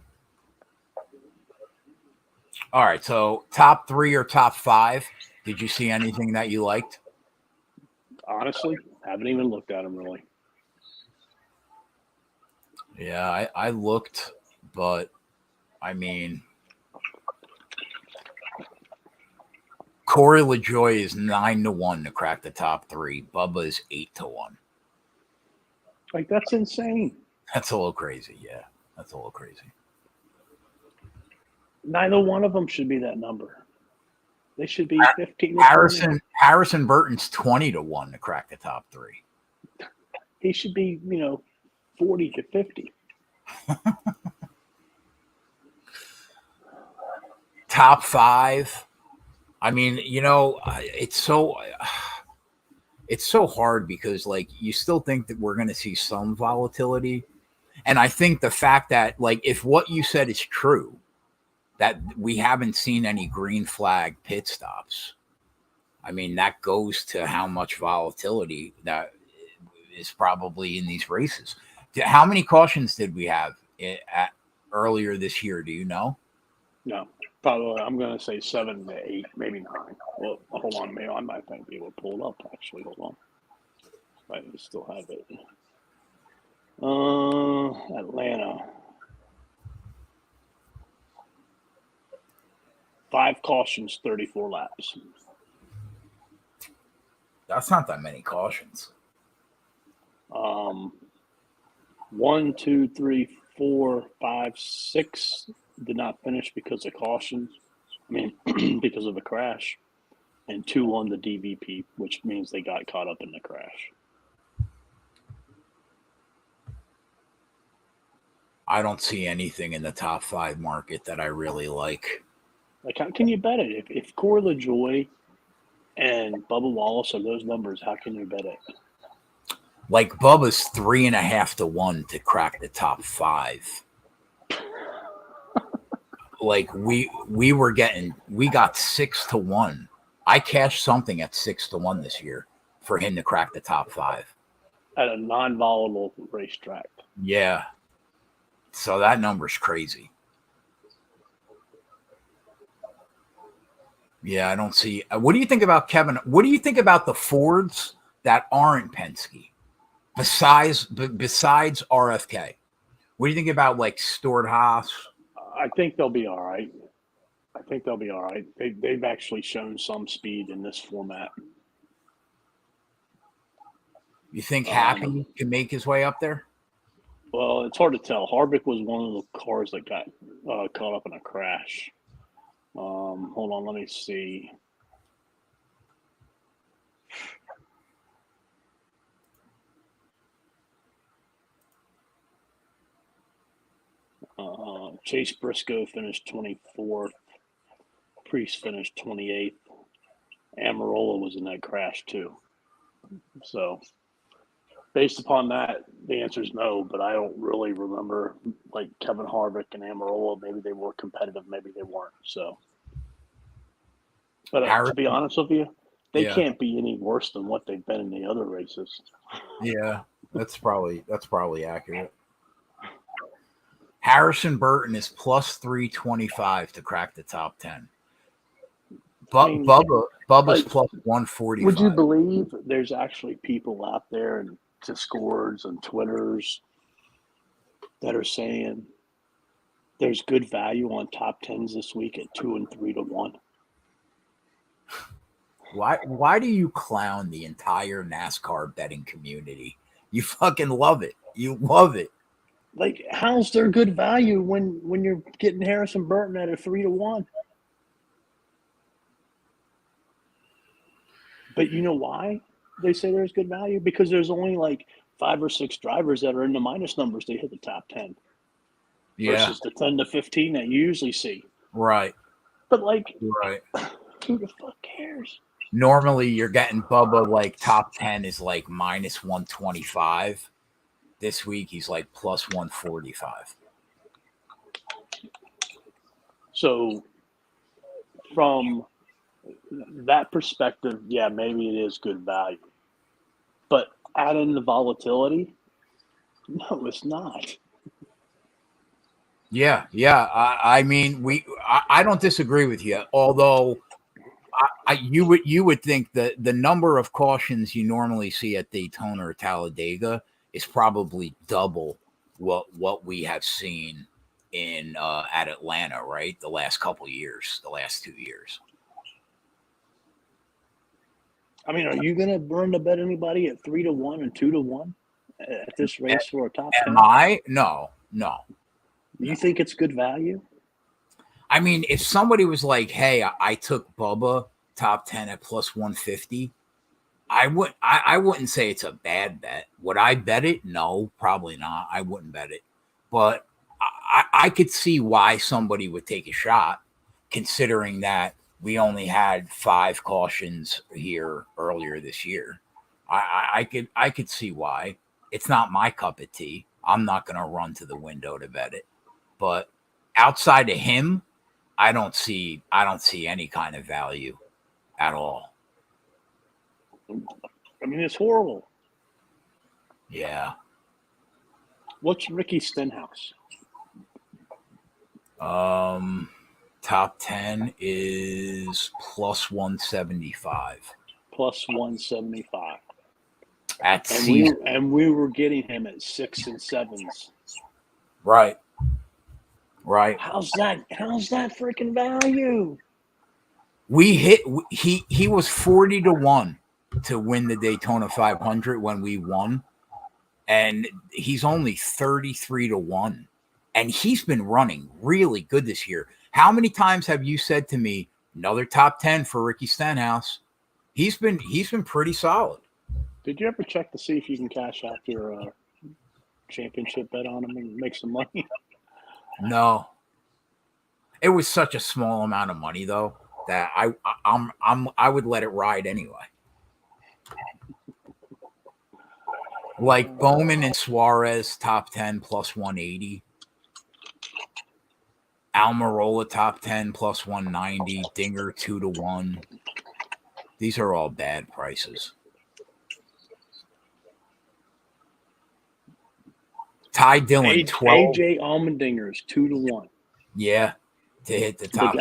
A: right, so top 3 or top 5. Did you see anything that you liked?
B: Honestly, haven't even looked at them really.
A: Yeah, I looked, but I mean, Corey LaJoie is 9-1 to crack the top 3. Bubba is 8-1.
B: Like, that's insane.
A: That's a little crazy. Yeah, that's a little crazy.
B: Neither one of them should be that number. They should be 15 to 20.
A: Harrison Burton's 20-1 to crack the top 3.
B: He should be, 40 to 50.
A: Top 5. I mean, it's so hard because like you still think that we're going to see some volatility. And I think the fact that like if what you said is true, that we haven't seen any green flag pit stops, I mean, that goes to how much volatility that is probably in these races. How many cautions did we have earlier this year? Do you know?
B: No, probably. I'm going to say 7 to 8, maybe 9. Well, hold on, maybe I might be able to pull it up. Actually, hold on. I still have it. Atlanta. 5 cautions, 34 laps.
A: That's not that many cautions.
B: 1, 2, 3, 4, 5, 6 did not finish because of cautions. I mean, because of a crash. And 2 on the DVP, which means they got caught up in the crash.
A: I don't see anything in the top 5 market that I really like.
B: Like, how can you bet it? If Corey LaJoie and Bubba Wallace are those numbers, how can you bet it?
A: Like Bubba's 3.5 to 1 to crack the top 5. Like we got 6 to 1. I cashed something at 6 to 1 this year for him to crack the top 5
B: at a non-volatile racetrack.
A: Yeah. So that number's crazy. Yeah, I don't see. What do you think about Kevin? What do you think about the Fords that aren't Penske? Besides RFK, what do you think about like Stuart Haas?
B: I think they'll be all right. They've actually shown some speed in this format.
A: You think Happy can make his way up there?
B: Well, it's hard to tell. Harvick was one of the cars that got caught up in a crash. Hold on, let me see. Chase Briscoe finished 24th. Priest finished 28th. Amarola was in that crash too. So, based upon that, the answer is no, but I don't really remember like Kevin Harvick and Amarola. Maybe they were competitive, maybe they weren't. So, but to be honest with you, they can't be any worse than what they've been in the other races.
A: Yeah, that's probably accurate. Harrison Burton is plus 325 to crack the top 10. Bubba's like, plus 145.
B: Would you believe there's actually people out there and Discords and Twitters that are saying there's good value on top 10s this week at 2 and 3 to 1?
A: Why do you clown the entire NASCAR betting community? You fucking love it. You love it.
B: Like, how's there good value when you're getting Harrison Burton at a 3 to 1? But you know why they say there's good value? Because there's only like 5 or 6 drivers that are in the minus numbers to hit the top 10. Versus the 10 to 15 that you usually see.
A: Right.
B: But like, who the fuck cares?
A: Normally you're getting Bubba like top 10 is like minus 125. This week he's like plus 145.
B: So from that perspective, yeah, maybe it is good value. But add in the volatility, no, it's not.
A: Yeah. I mean, I don't disagree with you. Although, you would think that the number of cautions you normally see at Daytona or Talladega is probably double what we have seen in at Atlanta, right? The last 2 years.
B: I mean, are you going to burn to bet anybody at 3 to 1 and 2 to 1 at this race for a top 10?
A: Am I? No.
B: You think it's good value?
A: I mean, if somebody was like, "Hey, I took Bubba top 10 at plus 150," I wouldn't say it's a bad bet. Would I bet it? No, probably not. I wouldn't bet it. But I could see why somebody would take a shot, considering that we only had 5 cautions here earlier this year. I could see why. It's not my cup of tea. I'm not going to run to the window to bet it. But outside of him, I don't see any kind of value at all.
B: I mean, it's horrible.
A: Yeah.
B: What's Ricky Stenhouse?
A: Top 10 is plus 175.
B: Plus 175.
A: At
B: And
A: season.
B: we were getting him at 6 and 7s.
A: Right.
B: How's that freaking value?
A: He was 40 to 1 to win the Daytona 500 when we won, and he's only 33 to 1, and he's been running really good this year. How many times have you said to me, another top 10 for Ricky Stenhouse? He's been pretty solid.
B: Did you ever check to see if you can cash out your championship bet on him and make some money?
A: No. It was such a small amount of money though that I would let it ride anyway. Like Bowman and Suarez top 10 plus 180. Almirola top 10 plus 190. Dinger 2 to 1. These are all bad prices. Ty Dillon 12.
B: AJ Allmendinger is 2 to 1.
A: Yeah, to hit the top.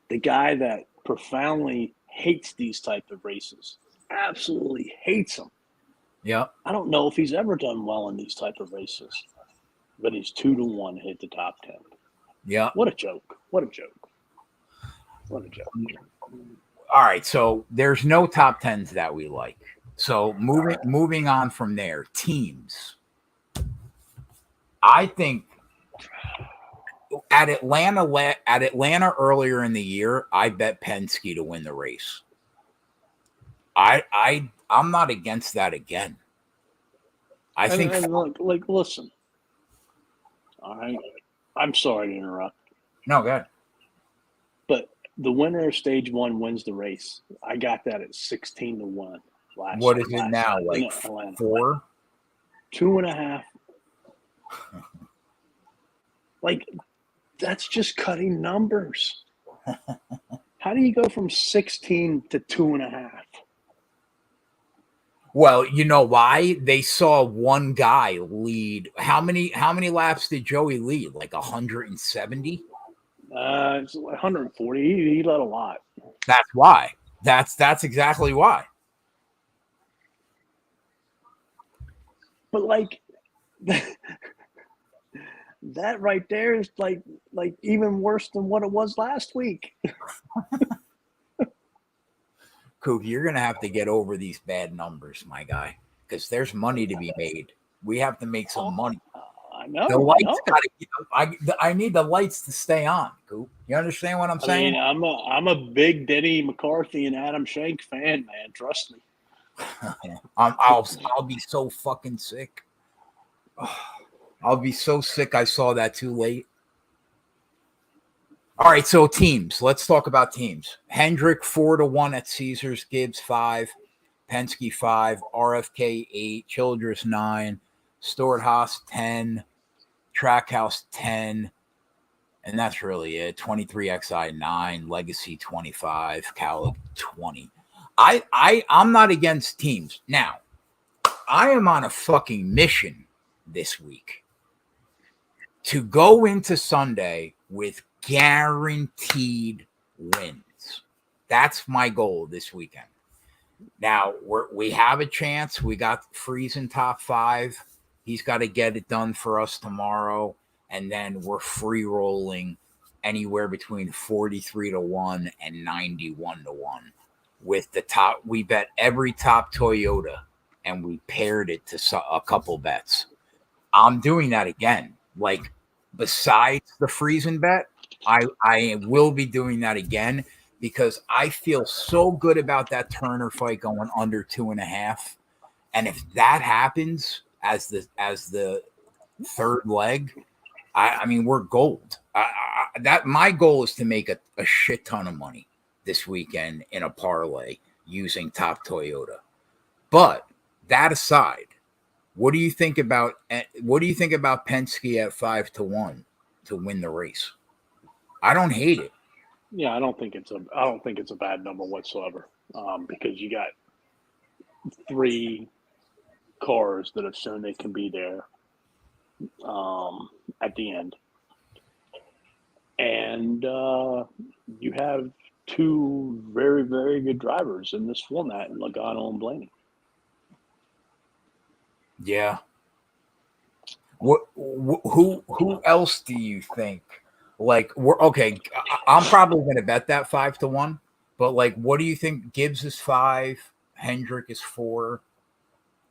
B: The guy that profoundly hates these type of races, absolutely hates them.
A: Yeah.
B: I don't know if he's ever done well in these type of races, but he's 2 to 1 to hit the top 10.
A: Yeah.
B: What a joke. What a joke.
A: All right, so there's no top 10s that we like. So moving on from there, teams. I think at Atlanta earlier in the year, I bet Penske to win the race. I'm not against that again. I think
B: listen. All right. I'm sorry to interrupt.
A: No, go ahead.
B: But the winner of stage 1 wins the race. I got that at 16 to 1.
A: What is it now? Like 4?
B: 2.5. Like, that's just cutting numbers. How do you go from 16 to 2.5?
A: Well, you know why? They saw one guy lead. How many laps did Joey lead? Like 170?
B: It's 140. He led a lot.
A: That's why. That's exactly why.
B: But like that right there is like even worse than what it was last week.
A: Coop, you're going to have to get over these bad numbers, my guy, because there's money to be made. We have to make some money.
B: I know.
A: The lights I need the lights to stay on, Coop. You understand what I'm saying?
B: I mean, I'm a big Denny McCarthy and Adam Schenck fan, man. Trust me.
A: I'll be so fucking sick. I'll be so sick I saw that too late. All right, so teams. Let's talk about teams. Hendrick 4 to 1 at Caesars, Gibbs 5, Penske 5, RFK 8, Childress 9, Stewart-Haas 10, Trackhouse 10, and that's really it. 23XI 9, Legacy 25, Cowlick 20. I'm not against teams. Now, I am on a fucking mission this week to go into Sunday with guaranteed wins. That's my goal this weekend. Now we have a chance. We got Friesen top 5. He's got to get it done for us tomorrow, and then we're free rolling anywhere between 43 to 1 and 91 to 1 with the top. We bet every top Toyota and we paired it to a couple bets. I'm doing that again. Like, besides the freezing bet, I will be doing that again because I feel so good about that Turner fight going under 2.5. And if that happens as the third leg, I mean, we're gold. That my goal is to make a shit ton of money this weekend in a parlay using Top Toyota. But that aside, what do you think about Penske at 5-1 to win the race? I don't hate it.
B: Yeah, I don't think it's a bad number whatsoever, because you got 3 cars that have shown they can be there at the end, and you have 2 very, very good drivers in this format, Logano and Blaney.
A: Yeah. Who else do you think? Like, I'm probably going to bet that 5-1. But like, what do you think? Gibbs is 5, Hendrick is 4,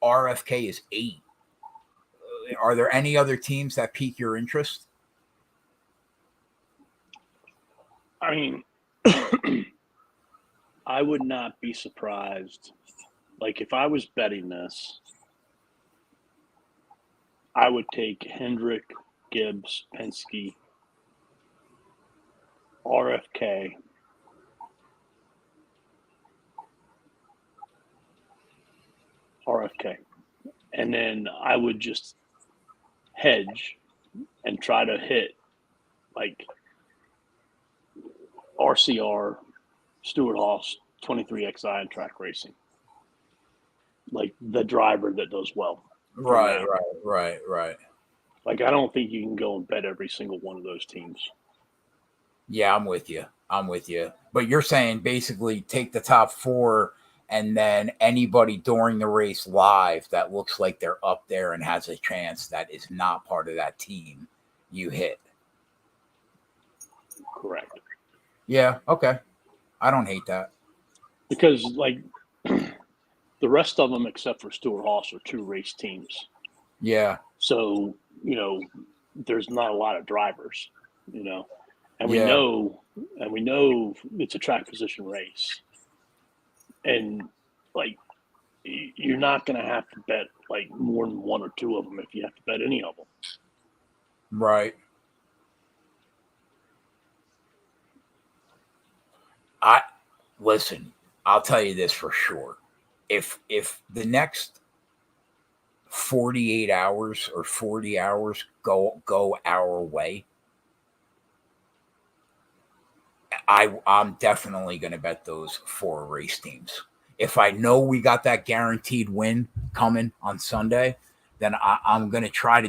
A: RFK is 8. Are there any other teams that pique your interest?
B: I mean, I would not be surprised. Like, if I was betting this, I would take Hendrick, Gibbs, Penske, RFK, and then I would just hedge and try to hit like RCR, Stewart-Haas, 23XI, and track racing, like the driver that does well.
A: Right.
B: Like, I don't think you can go and bet every single one of those teams.
A: Yeah, I'm with you. But you're saying basically take the top 4 and then anybody during the race live that looks like they're up there and has a chance that is not part of that team, you hit.
B: Correct.
A: Yeah, okay. I don't hate that.
B: Because, like, the rest of them, except for Stewart-Haas, are 2 race teams.
A: Yeah.
B: So, there's not a lot of drivers, and we know it's a track position race. And, like, you're not going to have to bet, like, more than 1 or 2 of them if you have to bet any of them.
A: Right. Listen, I'll tell you this for sure. If the next 48 hours or 40 hours go our way, I'm definitely going to bet those 4 race teams. If I know we got that guaranteed win coming on Sunday, then I'm going to try to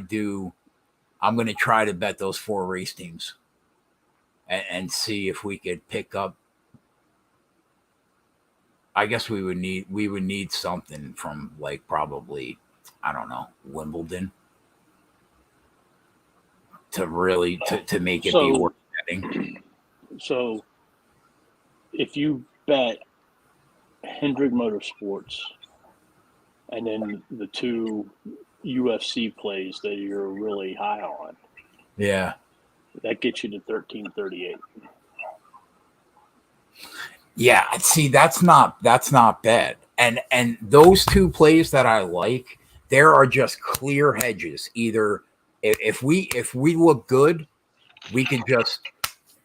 A: bet those 4 race teams and see if we could pick up. I guess we would need something from, like, probably, I don't know, Wimbledon to really to make it be worth betting.
B: So if you bet Hendrick Motorsports and then the 2 UFC plays that you're really high on,
A: yeah,
B: that gets you to 1338.
A: Yeah, see, that's not bad. And those 2 plays that I like, there are just clear hedges. Either if we look good, we could just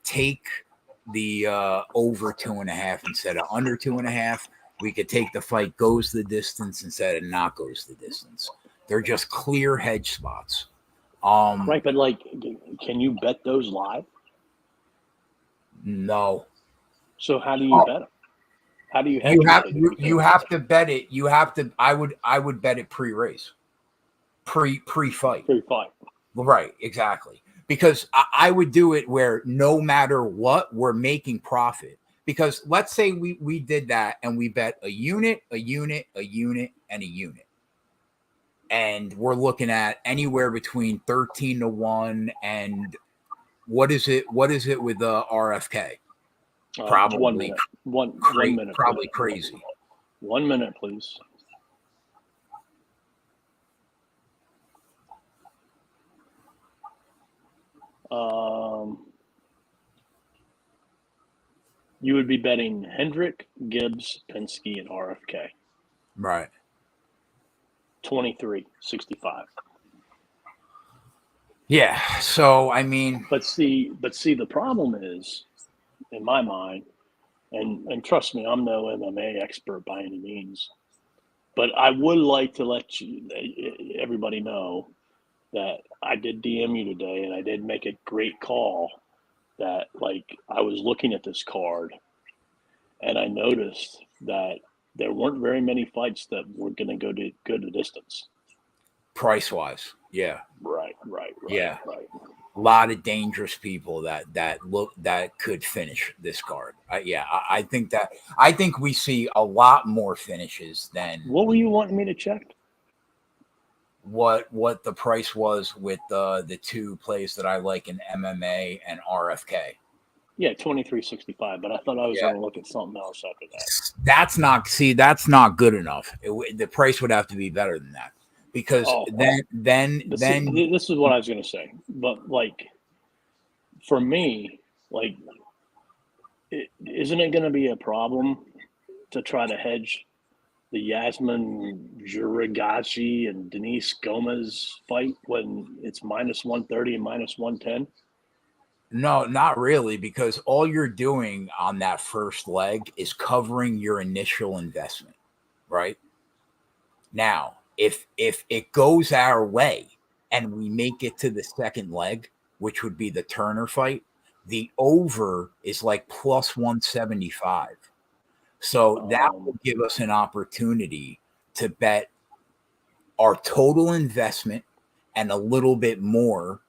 A: take the over 2.5 instead of under 2.5. We could take the fight goes the distance instead of not goes the distance. They're just clear hedge spots.
B: Right, but, like, can you bet those live?
A: No.
B: So how do you bet them? How do you hedge?
A: You have to bet it. You have to. I would bet it pre-race, pre-fight.
B: Pre-fight.
A: Right, exactly. Because I would do it where no matter what, we're making profit. Because let's say we did that and we bet a unit, and a unit. And we're looking at anywhere between 13-1 and what is it with the RFK? Probably
B: 1 minute. One minute.
A: Probably crazy.
B: 1 minute, please. You would be betting Hendrick, Gibbs, Penske, and RFK.
A: Right.
B: 23.65.
A: Yeah. So I mean,
B: But see, the problem is, in my mind, and trust me, I'm no MMA expert by any means, but I would like to let everybody know that I did DM you today, and I did make a great call. That like I was looking at this card, and I noticed that there weren't very many fights that were going to go to distance.
A: price wise, yeah,
B: Right.
A: yeah. A lot of dangerous people that could finish this card. I think that I think we see a lot more finishes than
B: What were you wanting me to check?
A: what the price was with the two plays that I like in MMA and RFK.
B: Yeah, 23.65. But I thought I was
A: Yeah,
B: going to look at something else after that.
A: that's not good enough. The price would have to be better than that because then
B: this is what I was going to say. But like for me, like, isn't it going to be a problem to try to hedge the Yasmin Juragashi and Denise Gomez fight when it's minus 130 and minus 110?
A: No, not really, because all you're doing on that first leg is covering your initial investment, right? Now, if it goes our way and we make it to the second leg, which would be the Turner fight, the over is like plus 175. So that will give us an opportunity to bet our total investment and a little bit more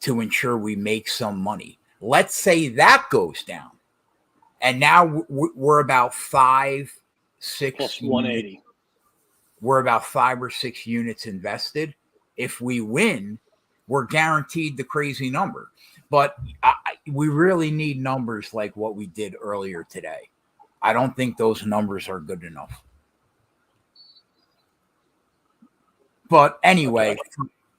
A: to ensure we make some money. Let's say that goes down. And now we're about 5-6
B: plus
A: units.
B: 180.
A: We're about 5 or 6 units invested. If we win, we're guaranteed the crazy number. But we really need numbers like what we did earlier today. I don't think those numbers are good enough. But anyway,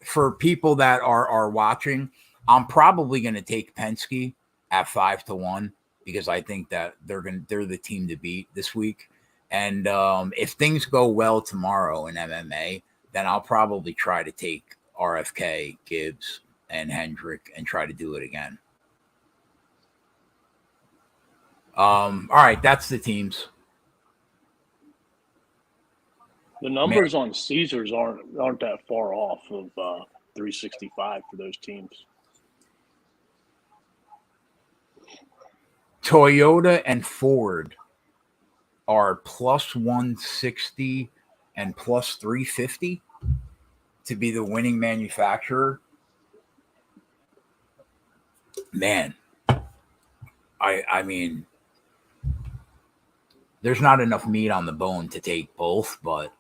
A: for people that are watching, I'm probably going to take Penske at 5-1 because I think that they're the team to beat this week. And if things go well tomorrow in MMA, then I'll probably try to take RFK, Gibbs, and Hendrick and try to do it again. All right, that's the teams.
B: The numbers on Caesars aren't that far off of 365 for those teams.
A: Toyota and Ford are plus 160 and plus 350 to be the winning manufacturer. Man, I mean, there's not enough meat on the bone to take both, but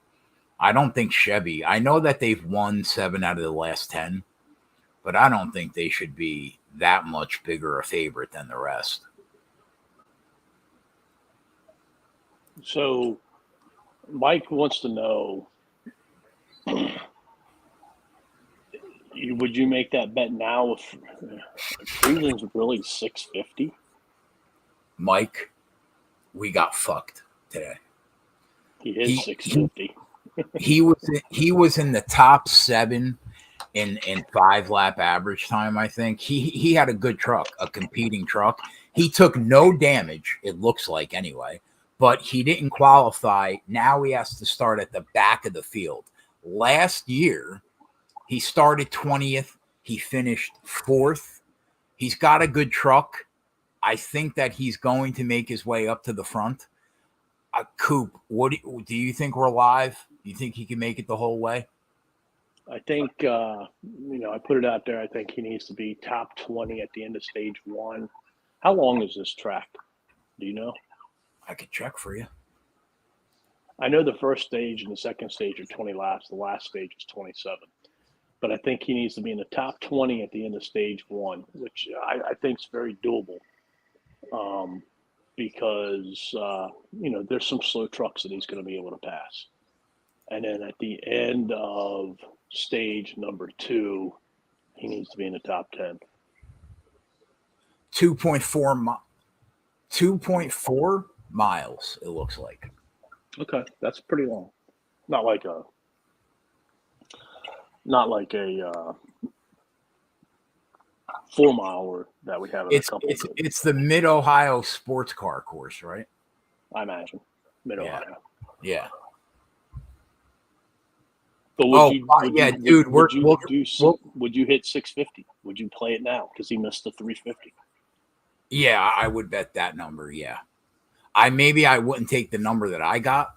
A: I don't think Chevy. I know that they've won 7 out of the last 10, but I don't think they should be that much bigger a favorite than the rest.
B: So Mike wants to know, would you make that bet now if Cleveland's really 650?
A: Mike, we got fucked today.
B: He is 650.
A: He was in the top 7 in 5-lap average time. I think he had a good truck, a competing truck. He took no damage, it looks like anyway, but he didn't qualify. Now he has to start at the back of the field. Last year, he started 20th. He finished 4th. He's got a good truck. I think that he's going to make his way up to the front. Coop, what do you think we're live? Do you think he can make it the whole way?
B: I think, I put it out there. I think he needs to be top 20 at the end of stage 1. How long is this track? Do you know?
A: I could check for you.
B: I know the first stage and the second stage are 20 laps. The last stage is 27. But I think he needs to be in the top 20 at the end of stage 1, which I think is very doable. Because, there's some slow trucks that he's going to be able to pass. And then at the end of stage number 2, he needs to be in the top 10.
A: 2.4 miles, it looks like.
B: Okay, that's pretty long. Not like a 4 miler that we have in a couple.
A: It's the Mid Ohio sports car course, right?
B: I imagine Mid Ohio.
A: Yeah.
B: But would you hit 650? Would you play it now because he missed the 350?
A: Yeah, I would bet that number. Yeah, I wouldn't take the number that I got,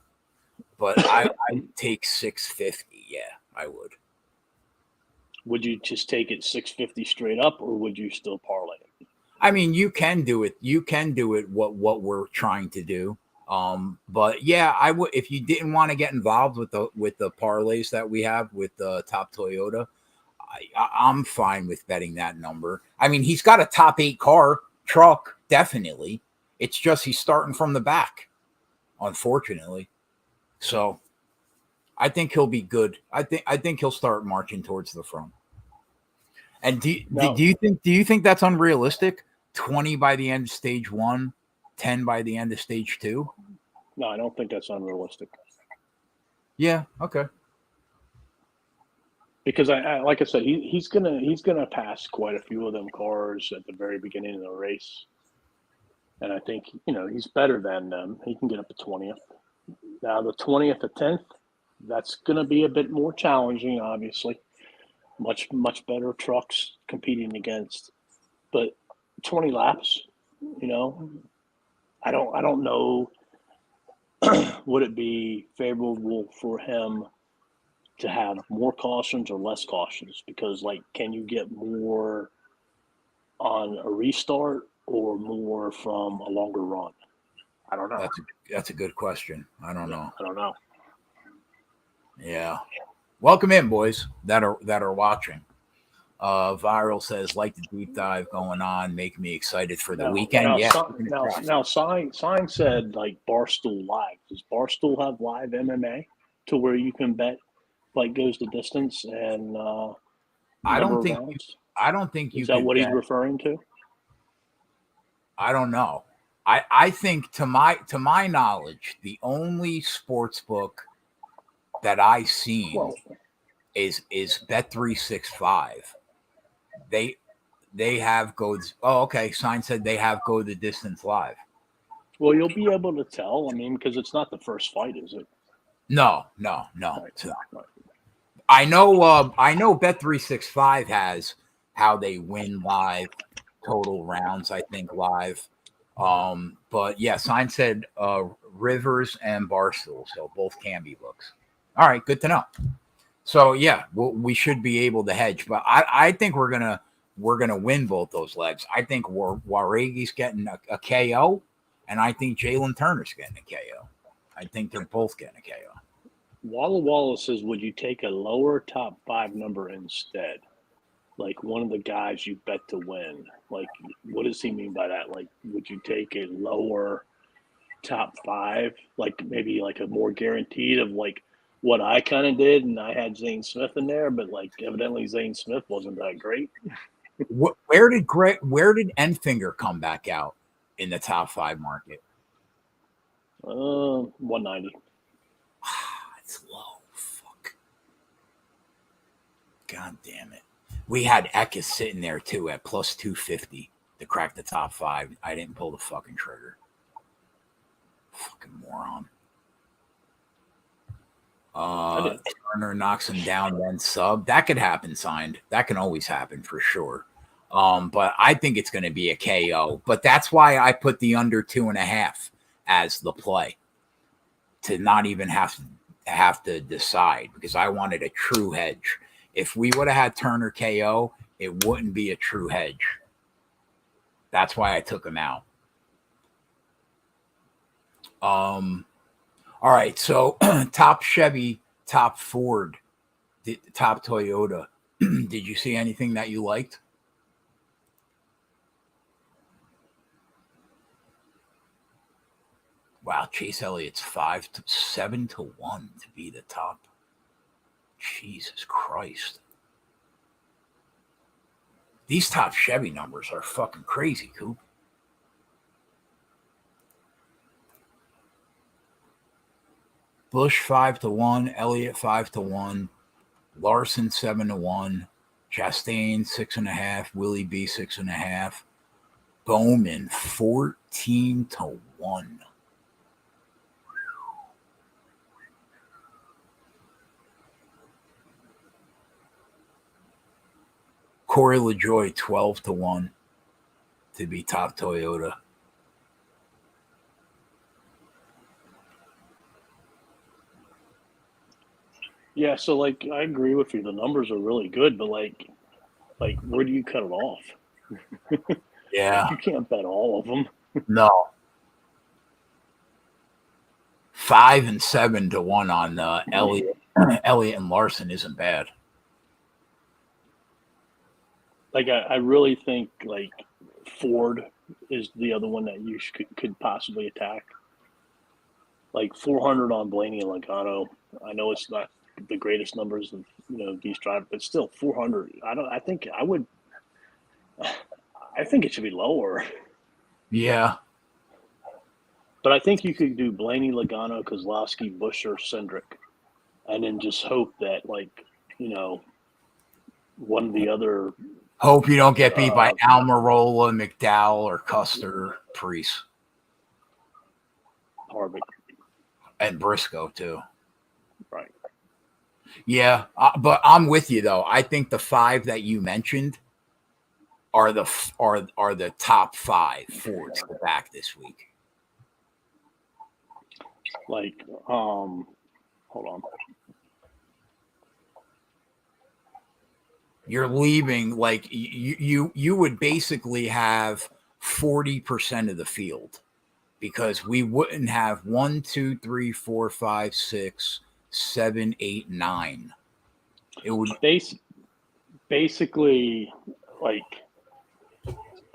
A: but I would take 650. Yeah, I would.
B: Would you just take it 650 straight up, or would you still parlay it?
A: I mean, you can do it. You can do it. What we're trying to do. But yeah, I would if you didn't want to get involved with the parlays that we have with the Top Toyota. I'm fine with betting that number. I mean, he's got a top 8 truck, definitely. It's just he's starting from the back, unfortunately. So I think he'll be good. I think he'll start marching towards the front. And do you think that's unrealistic? 20 by the end of stage 1, 10 by the end of stage 2?
B: No, I don't think that's unrealistic.
A: Yeah, okay.
B: Because like I said, he's gonna pass quite a few of them cars at the very beginning of the race, and I think he's better than them. He can get up to 20th. Now the 20th to 10th, that's gonna be a bit more challenging, obviously. Much better trucks competing against, but 20 laps, I don't know. Would it be favorable for him to have more cautions or less cautions? Because can you get more on a restart or more from a longer run? I don't know.
A: That's a good question. I don't know. Yeah. Welcome in, boys that are watching. Viral says, like the deep dive going on, make me excited for the weekend.
B: Now, Sign said Barstool Live. Does Barstool have live MMA to where you can bet goes the distance and
A: I don't think you.
B: Is that what he's referring to?
A: I don't know. I think to my knowledge, the only sports book that I've seen is Bet365. They have goes. Oh, okay. Sign said they have go the distance live.
B: Well, you'll be able to tell. I mean, because it's not the first fight, is it?
A: No. It's not. I know Bet365 has how they win live, total rounds, I think, live. But yeah, Sign said Rivers and Barstool, so both can be books. All right, good to know. So yeah, we should be able to hedge, but I think we're gonna win both those legs. I think Waregi's getting a KO, and I think Jalen Turner's getting a KO. I think they're both getting a KO.
B: Walla says, would you take a lower top 5 number instead? Like one of the guys you bet to win. What does he mean by that? Would you take a lower top 5? Maybe a more guaranteed of what I kind of did, and I had Zane Smith in there, but evidently Zane Smith wasn't that great.
A: Where did Enfinger come back out in the top 5 market?
B: 190.
A: It's low. Fuck. God damn it. We had Eckes sitting there too at plus 250 to crack the top 5. I didn't pull the fucking trigger. Fucking moron. Turner knocks him down, then sub. That could happen, Signed. That can always happen for sure. But I think it's going to be a KO. But that's why I put the under 2.5 as the play, to not even have to decide, because I wanted a true hedge. If we would have had Turner KO, it wouldn't be a true hedge. That's why I took him out. All right, so top Chevy, top Ford, top Toyota. Did you see anything that you liked? Wow, Chase Elliott's 7 to 1 to be the top. Jesus Christ. These top Chevy numbers are fucking crazy, Coop. Bush 5-1, Elliott 5-1, Larson 7-1, Chastain 6.5, Willie B 6.5, Bowman 14-1. Corey LaJoy 12-1 to be top Toyota.
B: Yeah, so like I agree with you. The numbers are really good, but like where do you cut it off?
A: Yeah.
B: You can't bet all of them.
A: No. 5 and 7-1 on Elliott and Larson isn't bad.
B: Like I really think like Ford is the other one that you could possibly attack. Like 400 on Blaney and Logano. I know it's not the greatest numbers of these drivers, but still 400. I think it should be lower.
A: Yeah.
B: But I think you could do Blaney, Logano, Kozlowski, Buescher, Cindric, and then just hope that one of the other.
A: Hope you don't get beat by Almirola, McDowell, or Custer, Priest.
B: Harvick.
A: And Briscoe, too.
B: Right.
A: Yeah, but I'm with you, though. I think the 5 that you mentioned are the top 5 Fords to back this week.
B: Like, hold on.
A: You're leaving, like, you would basically have 40% of the field, because we wouldn't have 1, 2, 3, 4, 5, 6, 7, 8, 9. It would
B: basically like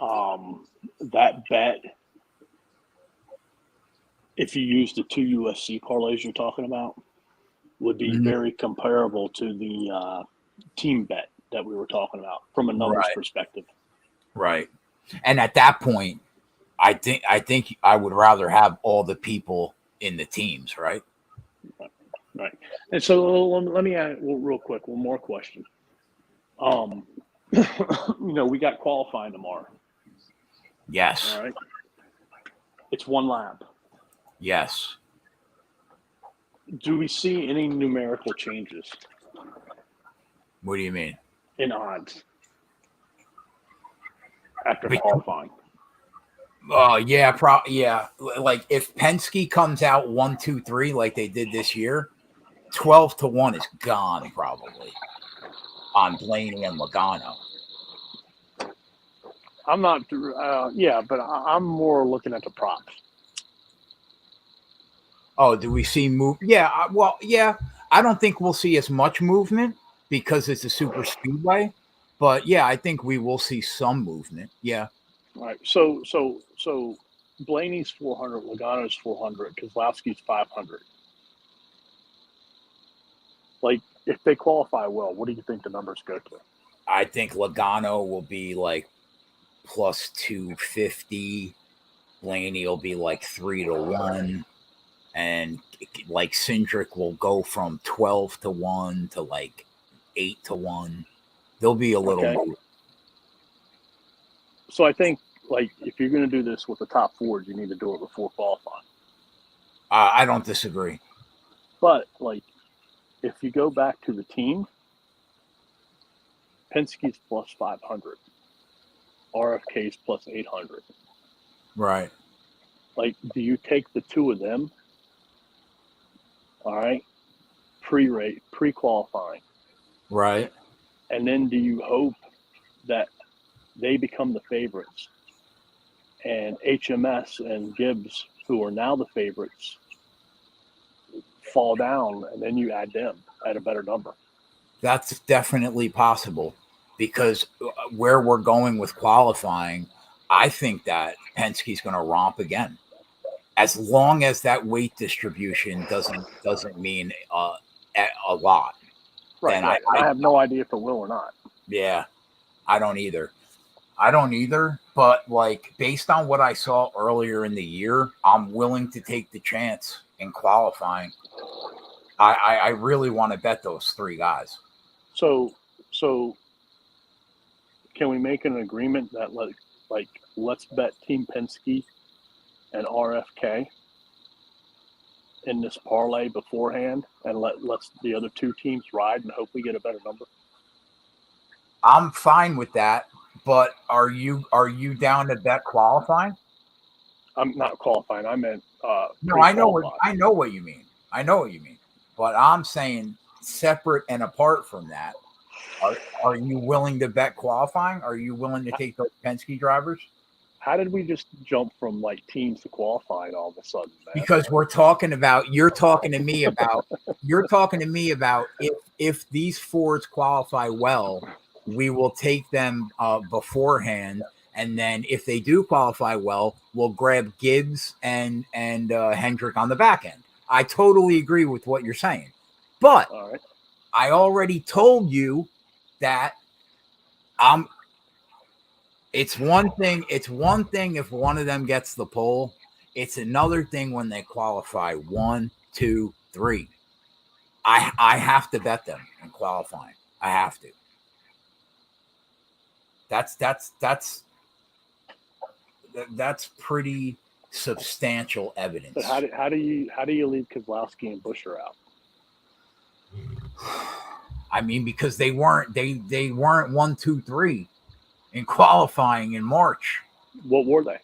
B: that bet. If you use the 2 USC parlays you're talking about, would be very comparable to the team bet that we were talking about from a numbers perspective.
A: Right. And at that point, I think I would rather have all the people in the teams, right?
B: Right. And so let me add real quick one more question. We got qualifying tomorrow.
A: Yes.
B: All right. It's 1 lap.
A: Yes.
B: Do we see any numerical changes?
A: What do you mean?
B: In odds after qualifying?
A: Yeah, yeah. Like if Penske comes out 1, 2, 3 like they did this year, 12-1 is gone probably on Blaney and Logano.
B: I'm not. But I'm more looking at the props.
A: Oh, do we see move? Yeah. Well, yeah. I don't think we'll see as much movement because it's a super speedway. But yeah, I think we will see some movement. Yeah.
B: All right. So Blaney's 400, Logano's 400, Kozlowski's 500. Like, if they qualify well, what do you think the numbers go to?
A: I think Logano will be like plus 250. Blaney will be like 3-1. And like Cindric will go from 12-1 to like 8-1. There'll be a little more.
B: So I think, like, if you're going to do this with the top 4, you need to do it before qualifying.
A: I don't disagree.
B: But, like, if you go back to the team, Penske's plus 500. RFK's plus 800.
A: Right.
B: Like, do you take the 2 of them, all right, pre-qualifying?
A: Right.
B: And then do you hope that they become the favorites and HMS and Gibbs, who are now the favorites, fall down, and then you add them at a better number?
A: That's definitely possible, because where we're going with qualifying, I think that Penske's going to romp again, as long as that weight distribution doesn't mean a lot.
B: Right. I have no idea if it will or not.
A: Yeah, I don't either. I don't either, but like based on what I saw earlier in the year, I'm willing to take the chance in qualifying. I really want to bet those three guys.
B: So can we make an agreement that let's bet Team Penske and RFK in this parlay beforehand, and let's the other two teams ride and hope we get a better number?
A: I'm fine with that, but are you down to bet qualifying?
B: I'm not qualifying. I meant
A: no. I know what you mean. I know what you mean. But I'm saying separate and apart from that, are you willing to bet qualifying? Are you willing to take those Penske drivers?
B: How did we just jump from like teams to qualifying all of a sudden, man?
A: Because you're talking to me about if these Fords qualify well, we will take them beforehand, and then if they do qualify well, we'll grab Gibbs and Hendrick on the back end. I totally agree with what you're saying, but
B: all right.
A: I already told you that it's one thing if one of them gets the pole. It's another thing when they qualify 1, 2, 3. I have to bet them in qualifying. I have to. That's pretty substantial evidence.
B: But how do you leave Keselowski and Buescher out?
A: I mean, because they weren't 1, 2, 3 in qualifying in March.
B: What were they?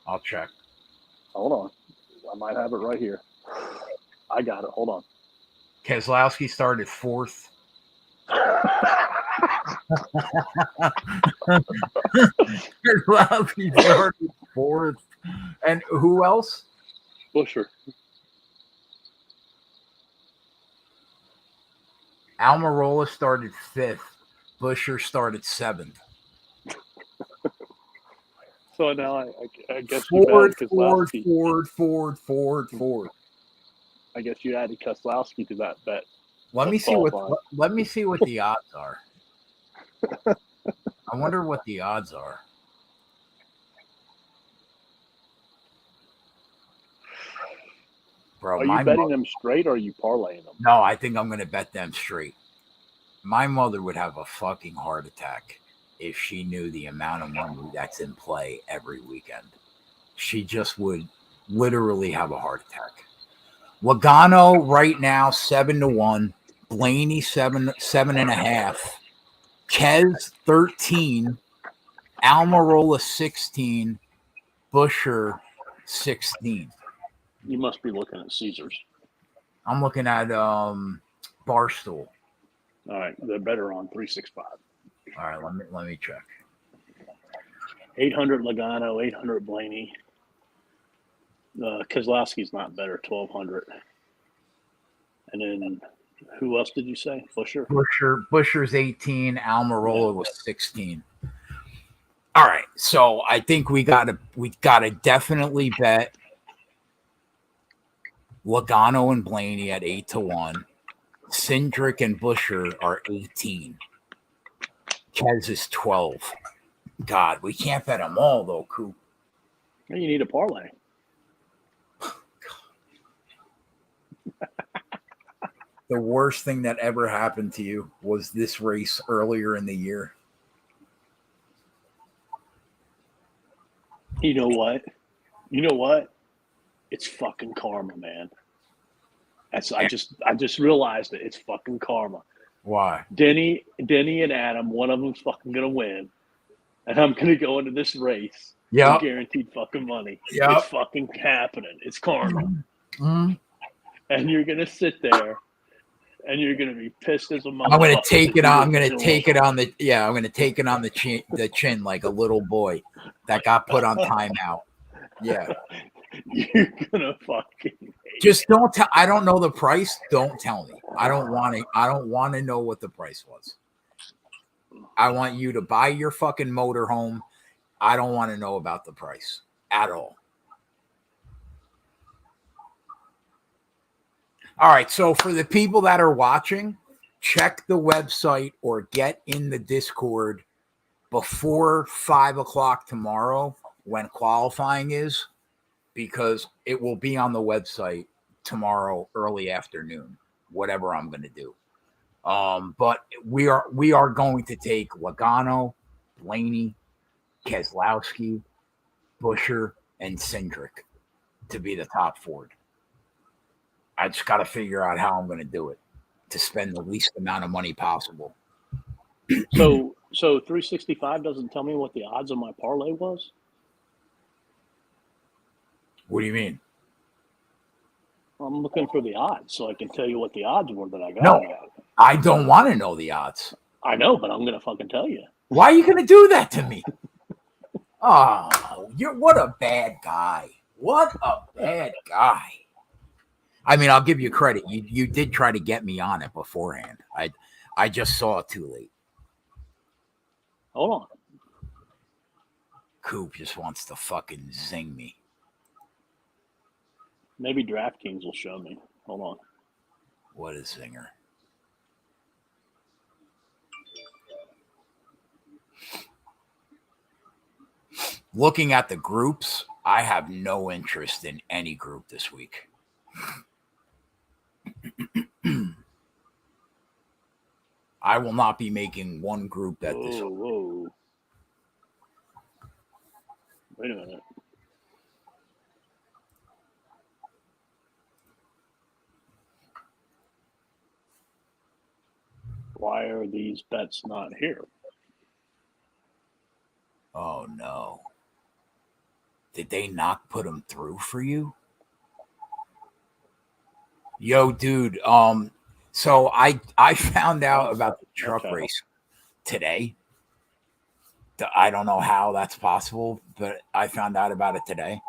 A: I'll check.
B: Hold on. I might have it right here. I got it. Hold on.
A: Keselowski started 4th. Keselowski started 4th. And who else?
B: Buescher.
A: Almirola started 5th. Buescher started 7th.
B: So now I guess
A: Ford.
B: I guess you added Keselowski to that bet.
A: Let me see what the odds are. I wonder what the odds are. Bro,
B: are you betting them straight or are you parlaying them?
A: No, I think I'm going to bet them straight. My mother would have a fucking heart attack if she knew the amount of money that's in play every weekend. She just would literally have a heart attack. Logano right now 7-1, Blaney 7.5, Kez 13, Almirola 16, Buescher 16.
B: You must be looking at Caesars.
A: I'm looking at Barstool.
B: All right, they're better on 365.
A: All right, let me check.
B: 800 Logano, 800 Blaney. Keselowski's not better, 1,200. And then who else did you say? Buescher?
A: Buescher's 18. Almirola was 16. All right, so I think we gotta definitely bet Logano and Blaney at 8-1. Cindric and Buescher are 18. Kez is 12. God, we can't bet them all though, Coop.
B: You need a parlay.
A: The worst thing that ever happened to you was this race earlier in the year.
B: You know what? It's fucking karma, man. I just realized it. It's fucking karma.
A: Why?
B: Denny and Adam, one of them's fucking gonna win, and I'm gonna go into this race.
A: Yeah,
B: guaranteed fucking money.
A: Yeah,
B: it's fucking happening. It's karma.
A: Mm-hmm.
B: And you're gonna sit there, and you're gonna be pissed as a motherfucker.
A: I'm gonna take it on. I'm gonna take it on the. Yeah, I'm gonna take it on the chin like a little boy that got put on timeout. Yeah.
B: You're gonna fucking
A: just don't tell. I don't know the price. Don't tell me. I don't want to know what the price was. I want you to buy your fucking motorhome. I don't want to know about the price at all. All right. So for the people that are watching, check the website or get in the Discord before 5:00 tomorrow when qualifying is, because it will be on the website tomorrow early afternoon, whatever I'm going to do. But we are going to take Logano, Blaney, Keselowski, Busher, and Cindric to be the top 4. I just got to figure out how I'm going to do it to spend the least amount of money possible.
B: So 365 doesn't tell me what the odds of my parlay was?
A: What do you mean?
B: I'm looking for the odds so I can tell you what the odds were that I got.
A: No, I don't want to know the odds.
B: I know, but I'm going to fucking tell you.
A: Why are you going to do that to me? Oh, what a bad guy. What a bad guy. I mean, I'll give you credit. You did try to get me on it beforehand. I just saw it too late.
B: Hold on.
A: Coop just wants to fucking zing me.
B: Maybe DraftKings will show me. Hold on.
A: What a zinger. Looking at the groups, I have no interest in any group this week. I will not be making one group that this week.
B: Whoa. Wait a minute. Why are these bets not here?
A: Oh, no. Did they not put them through for you? Yo, dude. So I found out about the truck race today. I don't know how that's possible, but I found out about it today.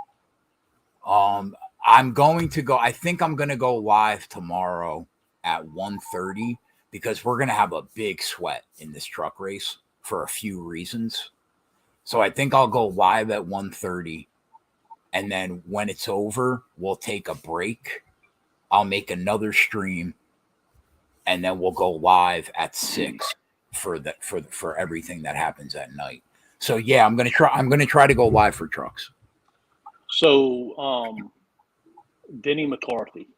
A: I'm going to go. I think I'm going to go live tomorrow at 1:30 because we're going to have a big sweat in this truck race for a few reasons. So I think I'll go live at 1:30, and then when it's over, we'll take a break. I'll make another stream, and then we'll go live at 6 for everything that happens at night. So yeah, I'm gonna try to go live for trucks.
B: So Denny McCarthy,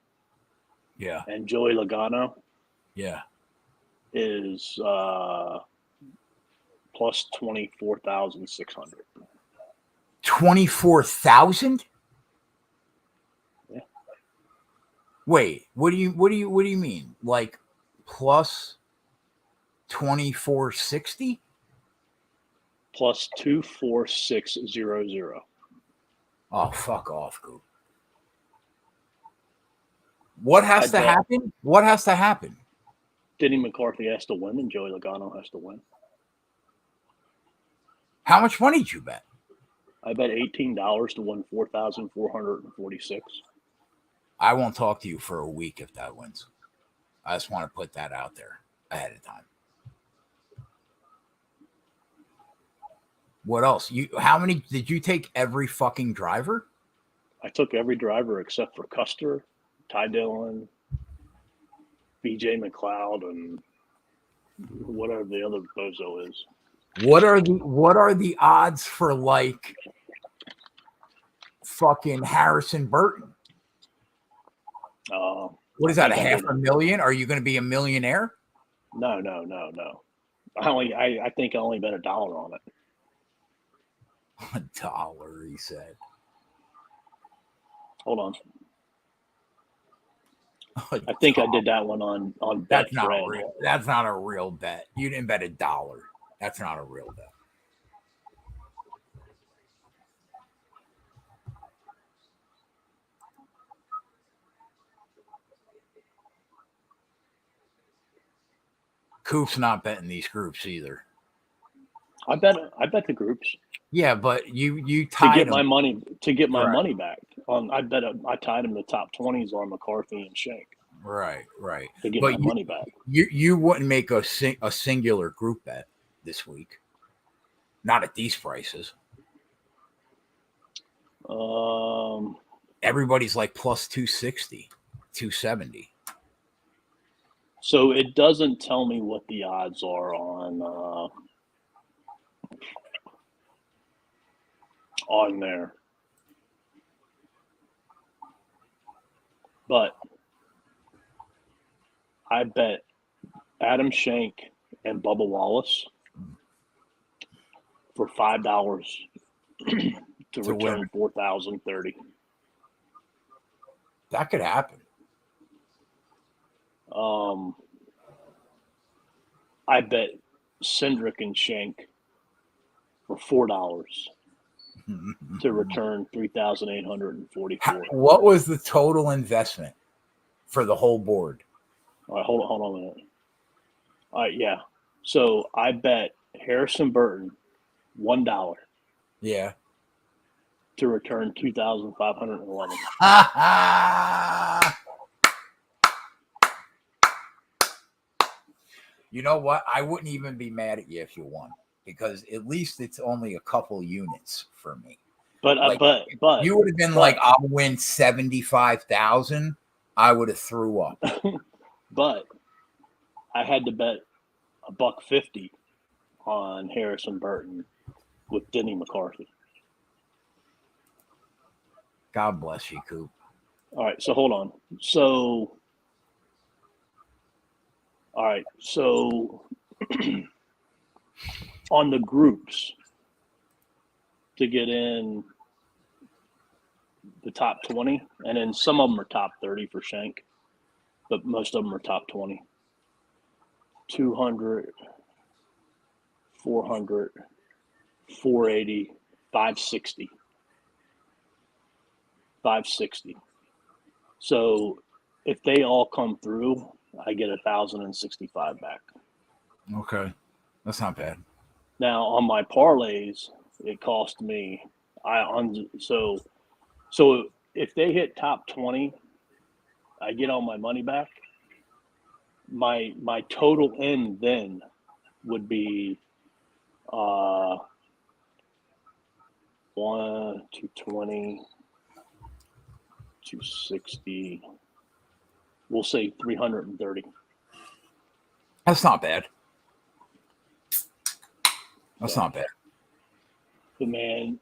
A: yeah,
B: and Joey Logano,
A: yeah,
B: is plus 24,600.
A: 24,000?
B: Yeah.
A: Wait, what do you mean? Like plus 2460?
B: Plus 24600.
A: Oh, fuck off, Coop. What has to happen? What has to happen?
B: Denny McCarthy has to win, and Joey Logano has to win.
A: How much money did you bet?
B: I bet $18 to win 4,446.
A: I won't talk to you for a week if that wins. I just want to put that out there ahead of time. What else? How many did you take? Every fucking driver?
B: I took every driver except for Custer, Ty Dillon, BJ McLeod, and whatever the other bozo is.
A: What are the odds for like fucking Harrison Burton? What is that? $500,000? Are you going to be a millionaire?
B: No. I think I only bet $1 on it.
A: $1, he said.
B: Hold on. I think I did that one on
A: that's not real. That's not a real bet. You didn't bet $1. That's not a real bet. Coop's not betting these groups either.
B: I bet the groups.
A: Yeah, but you tied
B: to get
A: them.
B: my money money back. I bet I tied him the top 20s on McCarthy and Shank.
A: Right.
B: To get my money back.
A: You wouldn't make a singular group bet this week. Not at these prices. Everybody's like plus 260, 270.
B: So it doesn't tell me what the odds are on on there. But I bet Adam Shank and Bubba Wallace for $5 to return
A: win.
B: 4,030.
A: That could happen.
B: I bet Cindric and Shank for $4 to return 3,844.
A: What was the total investment for the whole board?
B: All right, hold on a minute. All right, yeah. So I bet Harrison Burton $1.
A: Yeah.
B: To return 2,511.
A: You know what? I wouldn't even be mad at you if you won, because at least it's only a couple units for me.
B: But
A: you would have been like, I'll win 75,000. I would have threw up.
B: But I had to bet $1.50 on Harrison Burton with Denny McCarthy.
A: God bless you, Coop.
B: All right, so hold on. So on the groups to get in the top 20, and then some of them are top 30 for Shank, but most of them are top 20. 200, 400, 480, 560. 560. So if they all come through, I get 1,065 back.
A: Okay, that's not bad.
B: Now on my parlays, it cost me. So if they hit top 20, I get all my money back. My total in then would be 220, 260. We'll say 330.
A: That's not bad. That's not bad.
B: But man,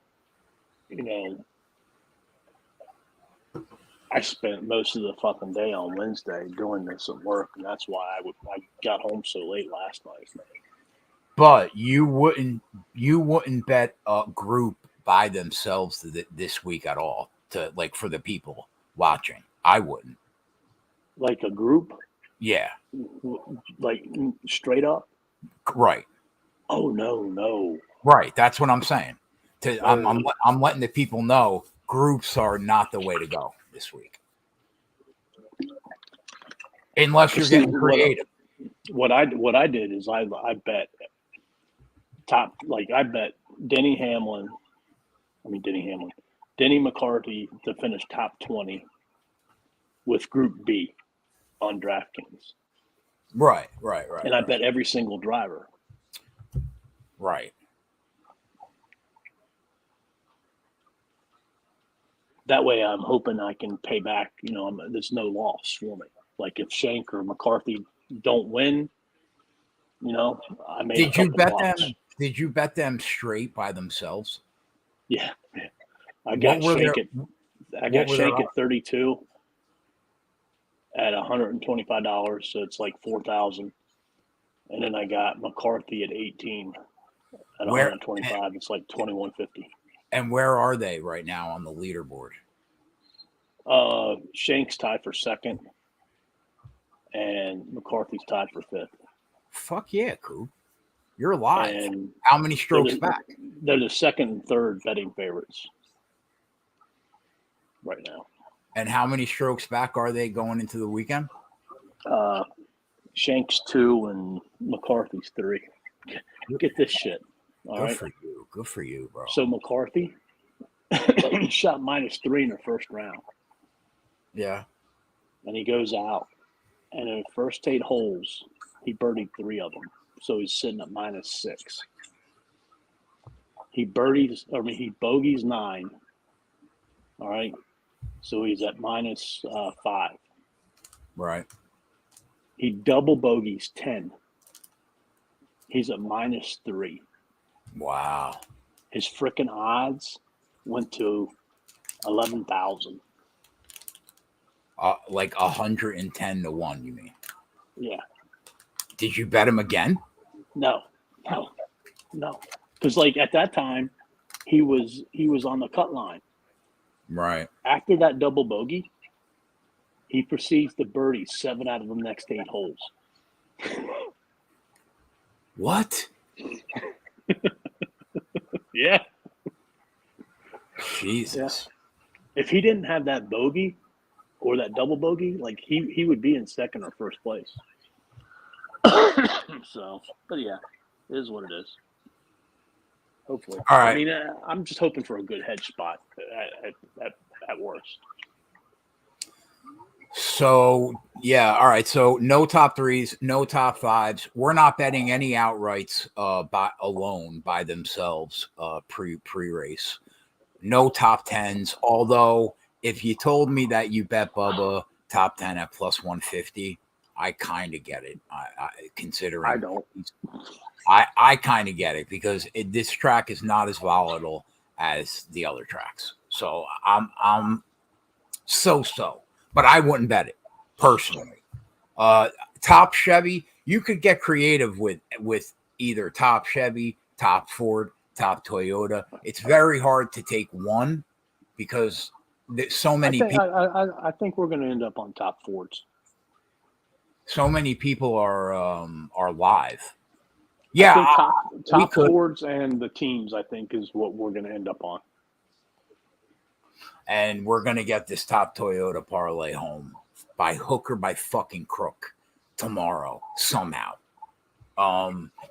B: I spent most of the fucking day on Wednesday doing this at work, and that's why I got home so late last night.
A: But you wouldn't bet a group by themselves this week at all, for the people watching. I wouldn't.
B: Like a group?
A: Yeah.
B: Like straight up?
A: Right.
B: Oh no.
A: Right. That's what I'm saying. I'm letting the people know groups are not the way to go this week, unless you're getting creative.
B: What I did is I bet I bet Denny McCarthy to finish top 20 with Group B on DraftKings.
A: Right.
B: And I bet every single driver.
A: Right.
B: That way I'm hoping I can pay back, there's no loss for me. Like if Shank or McCarthy don't win, I made
A: Did you bet bucks. Did you bet them straight by themselves?
B: Yeah. I got Shank at 32 at $125, so it's like 4,000. And then I got McCarthy at 18 at 125. It's like 2,150.
A: And where are they right now on the leaderboard?
B: Shank's tied for second, and McCarthy's tied for fifth.
A: Fuck yeah, Coop. You're alive.
B: And
A: how many strokes back?
B: They're the second and third betting favorites right now.
A: And how many strokes back are they going into the weekend?
B: Shank's 2 and McCarthy's 3. Get this shit.
A: Good for you, bro.
B: So McCarthy shot -3 in the first round.
A: Yeah.
B: And he goes out. And in the first 8 holes, he birdied 3 of them. So he's sitting at -6. He bogeys 9. All right. So he's at -5.
A: Right.
B: He double bogeys 10. He's at -3.
A: Wow.
B: His freaking odds went to 11,000.
A: Like 110 to 1, you mean?
B: Yeah.
A: Did you bet him again?
B: No. Because like at that time, he was on the cut line.
A: Right.
B: After that double bogey, he proceeds to birdie 7 out of the next 8 holes.
A: What?
B: Yeah.
A: Jesus.
B: Yeah. If he didn't have that bogey or that double bogey, like he would be in second or first place. So, but yeah, it is what it is. Hopefully.
A: All right.
B: I mean, I'm just hoping for a good hedge spot at worst.
A: So, yeah. All right. So, no top threes, no top fives. We're not betting any outrights by themselves pre-race. No top tens. Although, if you told me that you bet Bubba top 10 at plus 150, I kind of get it. Considering
B: I don't.
A: I kind of get it because this track is not as volatile as the other tracks. So I'm so, but I wouldn't bet it personally. Top Chevy, you could get creative with either top Chevy, top Ford, top Toyota. It's very hard to take one because there's so many people.
B: I think we're going to end up on top Fords.
A: So many people are live. Yeah,
B: I think top Fords and the teams, I think, is what we're going to end up on.
A: And we're going to get this top Toyota parlay home by hook or by fucking crook tomorrow somehow.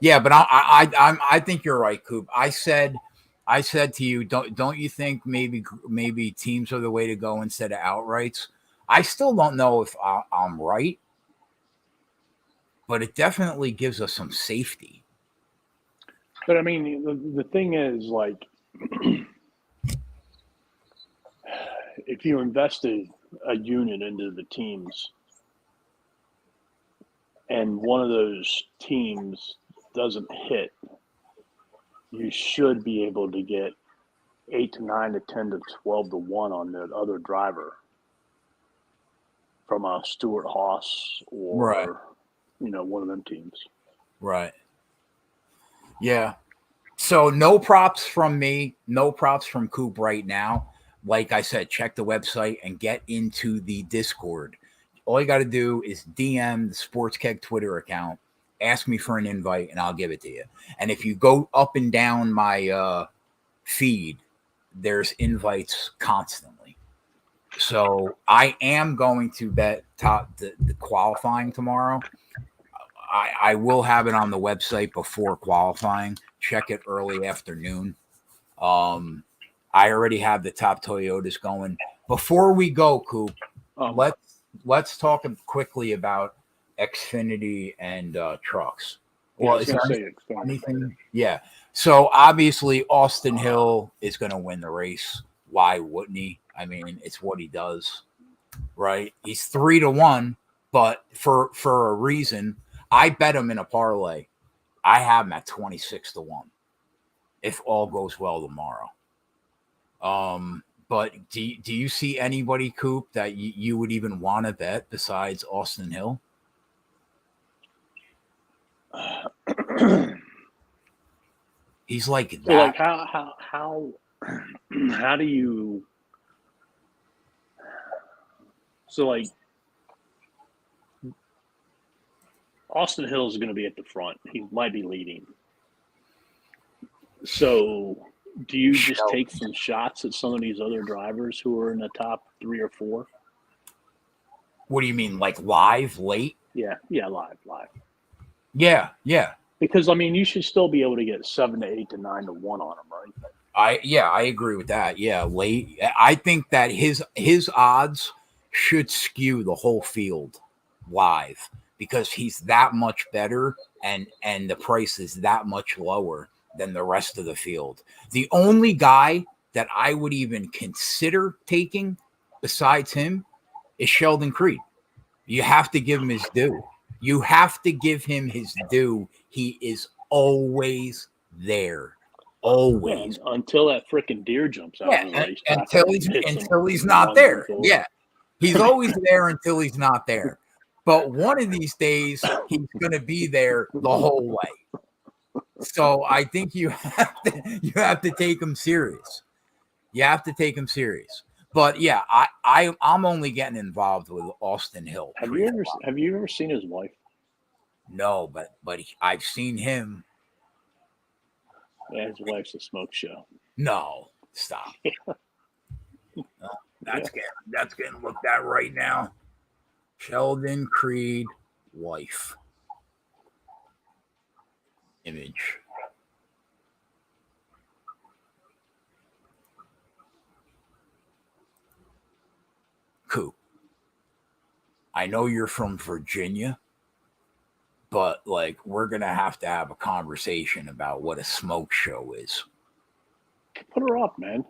A: Yeah, but I think you're right, Coop. I said to you, don't you think maybe teams are the way to go instead of outrights? I still don't know if I'm right, but it definitely gives us some safety.
B: But I mean, the thing is, like, if you invested a unit into the teams and one of those teams doesn't hit, you should be able to get 8 to 9 to 10 to 12 to 1 on the other driver from a Stuart Haas or,
A: right.
B: One of them teams.
A: Right. Yeah. So no props from me, no props from Coop right now. Like I said, check the website and get into the Discord. All you got to do is DM the Sports Keg Twitter account, ask me for an invite, and I'll give it to you. And if you go up and down my feed, there's invites constantly. So I am going to bet the qualifying tomorrow. I will have it on the website before qualifying. Check it early afternoon. I already have the top Toyotas going. Before we go, Coop, let's talk quickly about Xfinity and trucks. Well, is there anything? Yeah. So obviously Austin Hill is going to win the race. Why wouldn't he? I mean, it's what he does, right? He's 3 to 1, but for a reason. I bet him in a parlay. I have him at 26 to 1 if all goes well tomorrow. But do you see anybody, Coop, that you would even want to bet besides Austin Hill? He's like that.
B: So like how do you? So like Austin Hill is going to be at the front. He might be leading. So do you just take some shots at some of these other drivers who are in the top 3 or 4?
A: What do you mean, like live, late?
B: Yeah, live.
A: Yeah.
B: Because I mean, you should still be able to get 7 to 8 to 9 to 1 on him, right?
A: I agree with that. Yeah, late. I think that his odds should skew the whole field live because he's that much better and the price is that much lower than the rest of the field. The only guy that I would even consider taking besides him is Sheldon Creed. You have to give him his due. He is always there. always.
B: Yeah, until that freaking deer jumps out of the racetrack.
A: Until he's not there. Yeah. He's always there until he's not there. But one of these days, he's going to be there the whole way. So I think you have to take him serious. You have to take him serious. But yeah, I'm only getting involved with Austin Hill.
B: Have you ever seen his wife?
A: No, but I've seen him.
B: Yeah, his wife's a smoke show.
A: No, stop. That's getting looked at right now. Sheldon Creed, wife. Image. Coop. I know you're from Virginia, but like we're gonna have to have a conversation about what a smoke show is.
B: Put her up, man.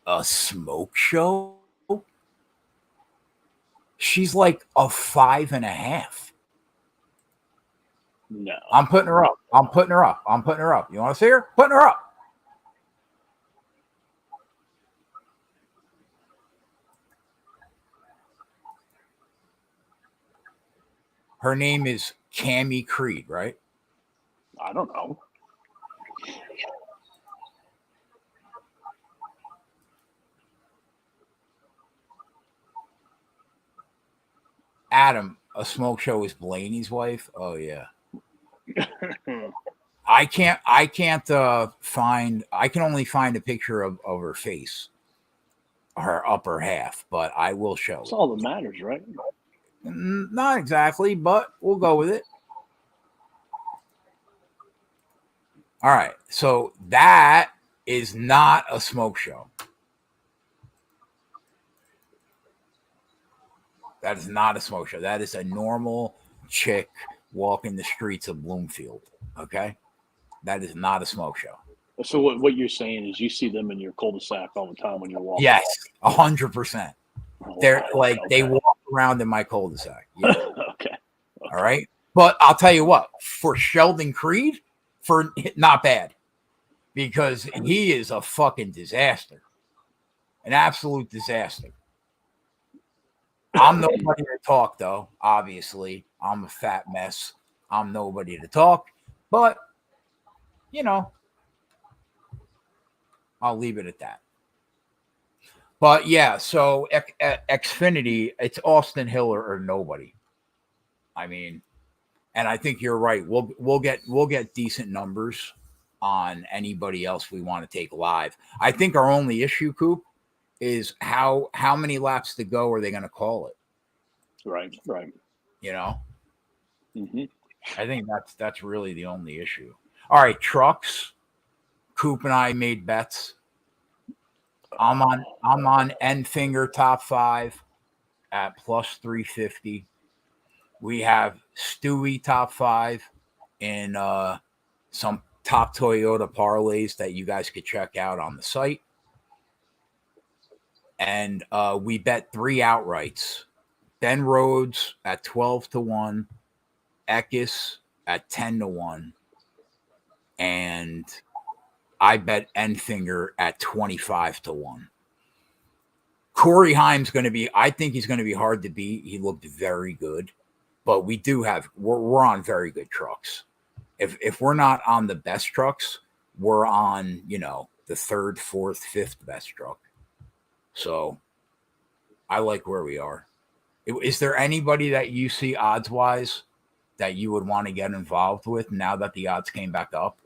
A: A smoke show? She's like a 5.5.
B: No.
A: I'm putting her up. You want to see her? Putting her up. Her name is Cammie Creed, right?
B: I don't know.
A: Adam, a smoke show is Blaney's wife. Oh yeah. I can't find. I can only find a picture of her face, her upper half, but I will show.
B: That's all that matters, right?
A: Not exactly, but we'll go with it. All right, so that is not a smoke show. That is not a smoke show. That is a normal chick walking the streets of Bloomfield. Okay? That is not a smoke show.
B: So what you're saying is you see them in your cul-de-sac all the time when you're walking?
A: Yes, 100%. They're like, they walk around in my cul-de-sac. Yeah.
B: Okay.
A: All right? But I'll tell you what, for Sheldon Creed, for not bad. Because he is a fucking disaster. An absolute disaster. I'm nobody to talk, though, obviously. I'm a fat mess. I'm nobody to talk. But, you know, I'll leave it at that. But, yeah, so Xfinity, it's Austin Hill or nobody. I mean, and I think you're right. We'll get decent numbers on anybody else we want to take live. I think our only issue, Coop, is how many laps to go are they going to call it?
B: Right.
A: You know?
B: Mm-hmm.
A: I think that's really the only issue. All right, trucks. Coop and I made bets. I'm on Enfinger top 5 at plus 350. We have Stewie top 5 in some top Toyota parlays that you guys could check out on the site. And we bet 3 outrights. Ben Rhodes at 12-1, Eckes at 10-1, and I bet Enfinger at 25-1. Corey Heim's going to be, I think he's going to be hard to beat. He looked very good, but we're on very good trucks. If we're not on the best trucks, we're on, the 3rd, 4th, 5th best truck. So I like where we are. Is there anybody that you see odds-wise that you would want to get involved with now that the odds came back up?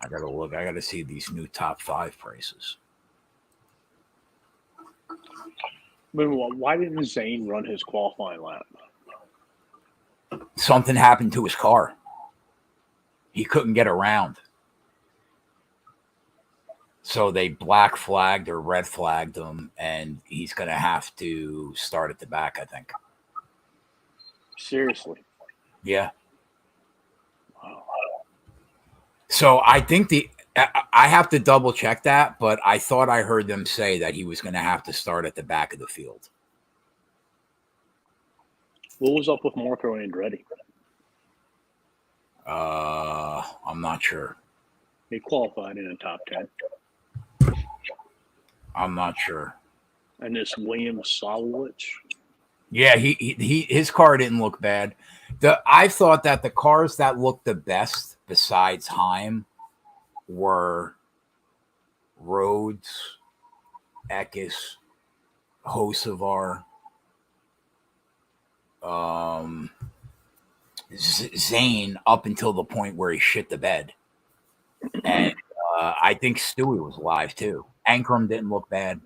A: I gotta look. I gotta see these new top 5 prices.
B: But why didn't Zane run his qualifying lap?
A: Something happened to his car. He couldn't get around. So they black flagged or red flagged him, and he's going to have to start at the back, I think.
B: Seriously.
A: Yeah.
B: Wow.
A: So I think I have to double check that, but I thought I heard them say that he was going to have to start at the back of the field.
B: What was up with Marco Andretti?
A: I'm not sure.
B: He qualified in the top 10.
A: I'm not sure.
B: And this William Sawalich.
A: Yeah, his car didn't look bad. I thought that the cars that looked the best besides Heim were Rhodes, Eckes, Hocevar, Zane up until the point where he shit the bed. And I think Stewie was alive too. Ankrum didn't look bad.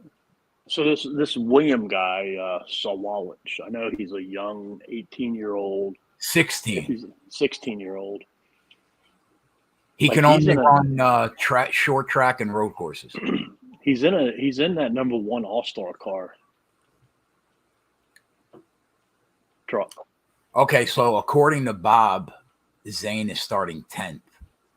B: So this William guy, Sawalich, I know he's a young 18-year-old.
A: 16.
B: He's a 16-year-old.
A: He can only run short track and road courses.
B: He's in that number 1 All-Star car truck.
A: Okay, so according to Bob, Zane is starting 10th.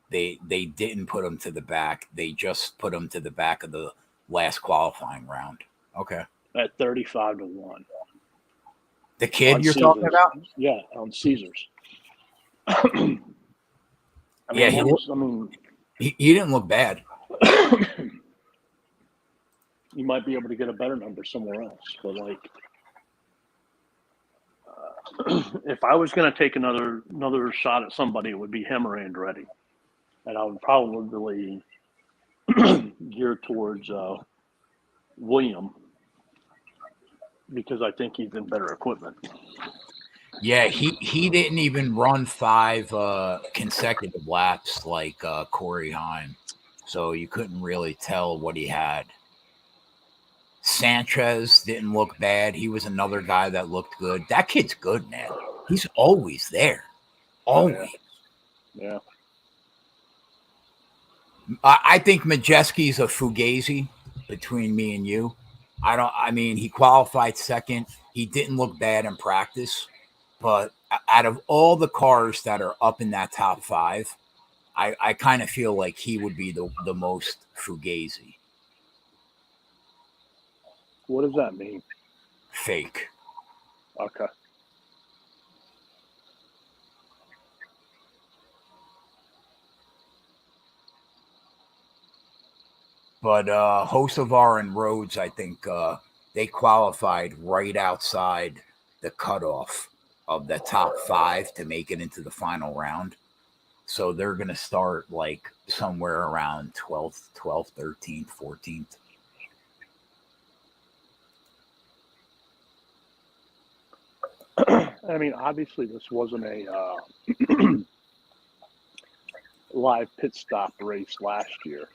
A: They didn't put him to the back. They just put him to the back of the last qualifying round. Okay.
B: At 35-1.
A: The kid you're talking about?
B: Yeah, on Caesars.
A: He didn't look bad.
B: You might be able to get a better number somewhere else, but if I was going to take another shot at somebody, it would be him or Andretti, and I would probably gear towards William because I think he's in better equipment.
A: Yeah, he didn't even run 5 consecutive laps like Corey Heim, so you couldn't really tell what he had. Sanchez didn't look bad. He was another guy that looked good. That kid's good, man. He's always there. Always.
B: Yeah.
A: I think Majeski's a fugazi between me and you. He qualified second. He didn't look bad in practice. But out of all the cars that are up in that top 5, I kind of feel like he would be the most fugazi.
B: What does that mean?
A: Fake.
B: Okay.
A: But Hocevar and Rhodes, I think they qualified right outside the cutoff of the top 5 to make it into the final round. So they're going to start like somewhere around 12th, 13th, 14th.
B: I mean, obviously, this wasn't a live pit stop race last year.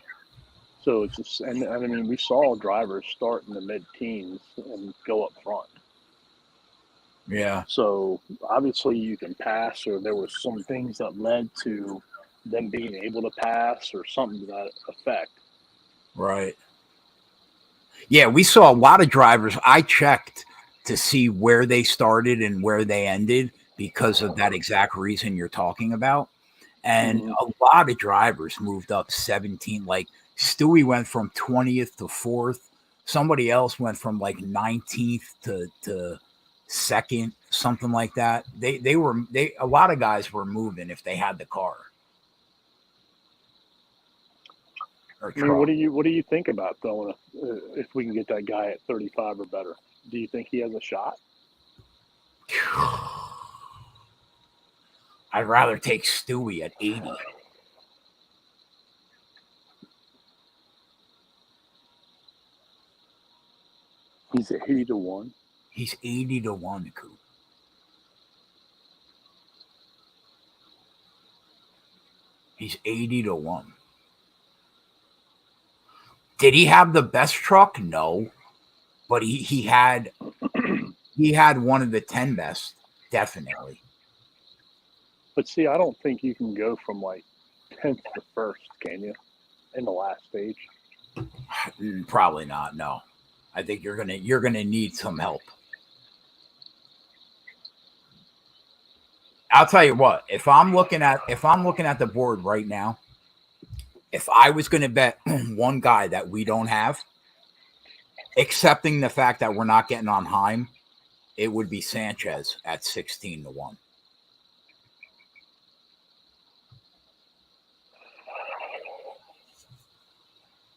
B: So it's just, and I mean, we saw drivers start in the mid-teens and go up front.
A: Yeah.
B: So obviously you can pass, or there were some things that led to them being able to pass, or something to that effect.
A: Right. Yeah, we saw a lot of drivers. I checked to see where they started and where they ended because of that exact reason you're talking about. And a lot of drivers moved up 17. Like Stewie went from 20th to 4th. Somebody else went from like 19th to 2nd, something like that. A lot of guys were moving if they had the car.
B: I mean, what do you think about though? If we can get that guy at 35 or better, do you think he has a shot?
A: I'd rather take Stewie at 80.
B: He's 80-1.
A: He's 80-1, Coop. He's 80-1. Did he have the best truck? No, but he had one of the 10 best, definitely.
B: But see, I don't think you can go from like 10th to 1st, can you? In the last stage?
A: Probably not. No, I think you're gonna need some help. I'll tell you what. If I'm looking at the board right now, if I was going to bet one guy that we don't have, accepting the fact that we're not getting on Heim, it would be Sanchez at 16-1.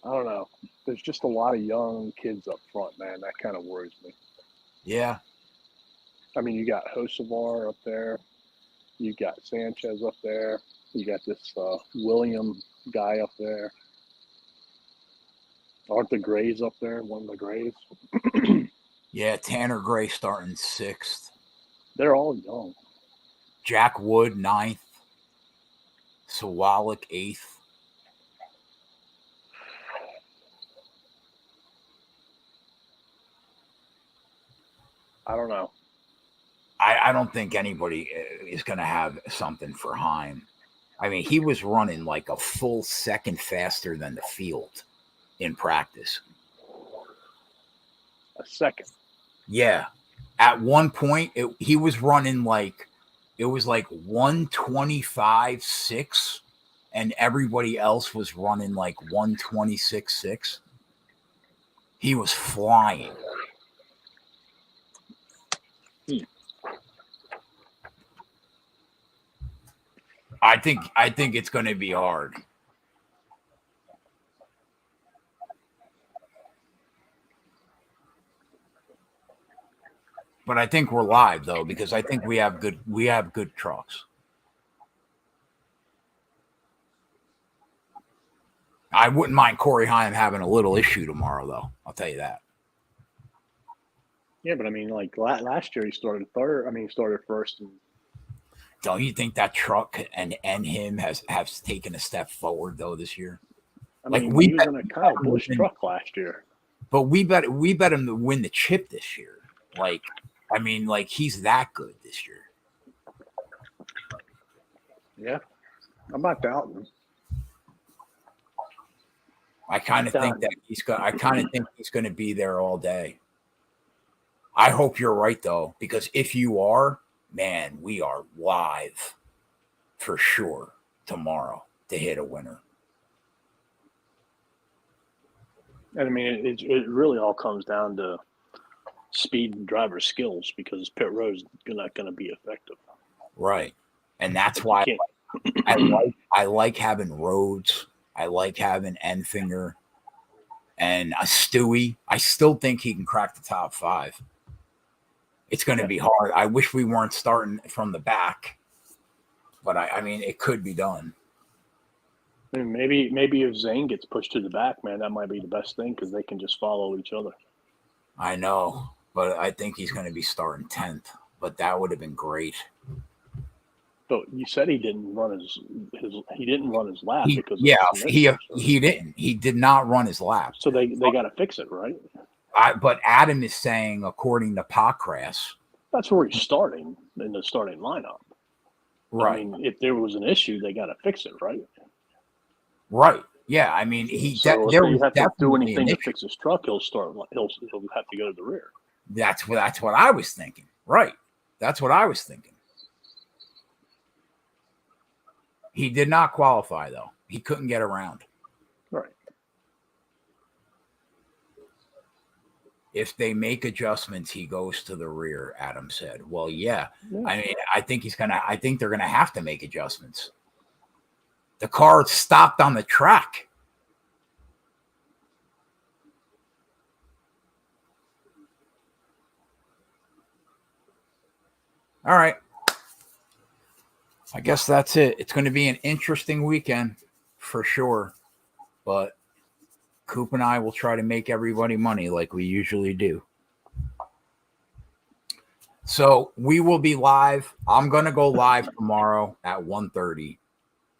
C: I don't know. There's just a lot of young kids up front, man. That kind of worries me.
A: Yeah.
C: I mean, you got Hocevar up there. You got Sanchez up there. You got this William guy up there. Aren't the Grays up there? One of the Grays.
A: Yeah, Tanner Gray starting 6th.
C: They're all young.
A: Jack Wood 9th. Sawalik 8th.
C: I don't know.
A: I don't think anybody is going to have something for Heim. I mean, he was running like a full second faster than the field in practice.
C: A second.
A: Yeah. At one point, he was running like, it was like 125.6, and everybody else was running like 126.6. He was flying. I think it's going to be hard. But I think we're live though, because I think we have good trucks. I wouldn't mind Corey Heim having a little issue tomorrow though. I'll tell you that.
C: Yeah, but I mean, like last year he started third. I mean, he started first. And
A: don't you think that truck and him has taken a step forward though this year?
C: I mean, he was in a Kyle Busch truck last year.
A: But we bet him to win the chip this year. Like, I mean, like he's that good this year.
C: Yeah, I'm not doubting him.
A: I kind of think he's going to be there all day. I hope you're right though, because if you are, man, we are live for sure tomorrow to hit a winner.
B: And I mean, it really all comes down to speed and driver skills, because pit road is not going to be effective.
A: Right. And that's why I like having Rhodes. I like having Enfinger and a Stewie. I still think he can crack the top 5. It's going to be hard. I wish we weren't starting from the back, but I mean, it could be done.
B: I mean, maybe if Zane gets pushed to the back, man, that might be the best thing, because they can just follow each other.
A: I know, but I think he's going to be starting 10th, but that would have been great.
B: But you said he didn't run his lap because
A: he didn't. He did not run his lap.
B: So they got to fix it, right?
A: But Adam is saying, according to Packrass,
B: that's where he's starting in the starting lineup.
A: Right.
B: I mean, if there was an issue, they got to fix it, right?
A: Right. Yeah. I mean, if
B: you have to do anything to fix his truck, he'll have to go to the rear.
A: That's what I was thinking. Right. That's what I was thinking. He did not qualify though. He couldn't get around.
B: Right.
A: If they make adjustments, he goes to the rear, Adam said. Well, yeah. I mean, I think they're gonna have to make adjustments. The car stopped on the track. All right. I guess that's it. It's going to be an interesting weekend for sure. But Coop and I will try to make everybody money like we usually do. So we will be live. I'm going to go live tomorrow at 1:30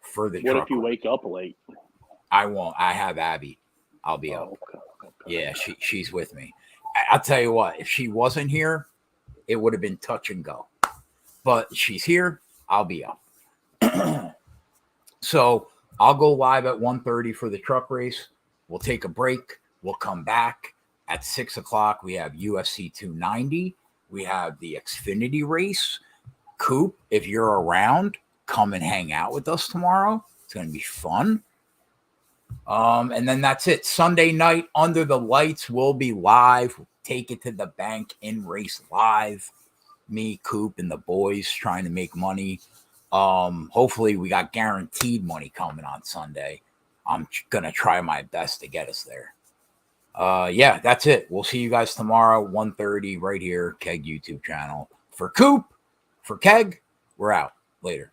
A: for the truck.
B: What if you wake up late?
A: I won't. I have Abby. I'll be up.
B: Okay.
A: Yeah, she's with me. I'll tell you what, if she wasn't here, it would have been touch and go. But she's here. I'll be up. So I'll go live at 1:30 for the truck race. We'll take a break. We'll come back at 6 o'clock. We have UFC 290. We have the Xfinity race. Coop, if you're around, come and hang out with us tomorrow. It's going to be fun. And then that's it. Sunday night, Under the Lights will be live. Take it to the bank in race live. Me, Coop, and the boys trying to make money. Hopefully we got guaranteed money coming on Sunday. I'm going to try my best to get us there. Yeah, that's it. We'll see you guys tomorrow, 1:30 right here, Keg YouTube channel. For Coop, for Keg, we're out. Later.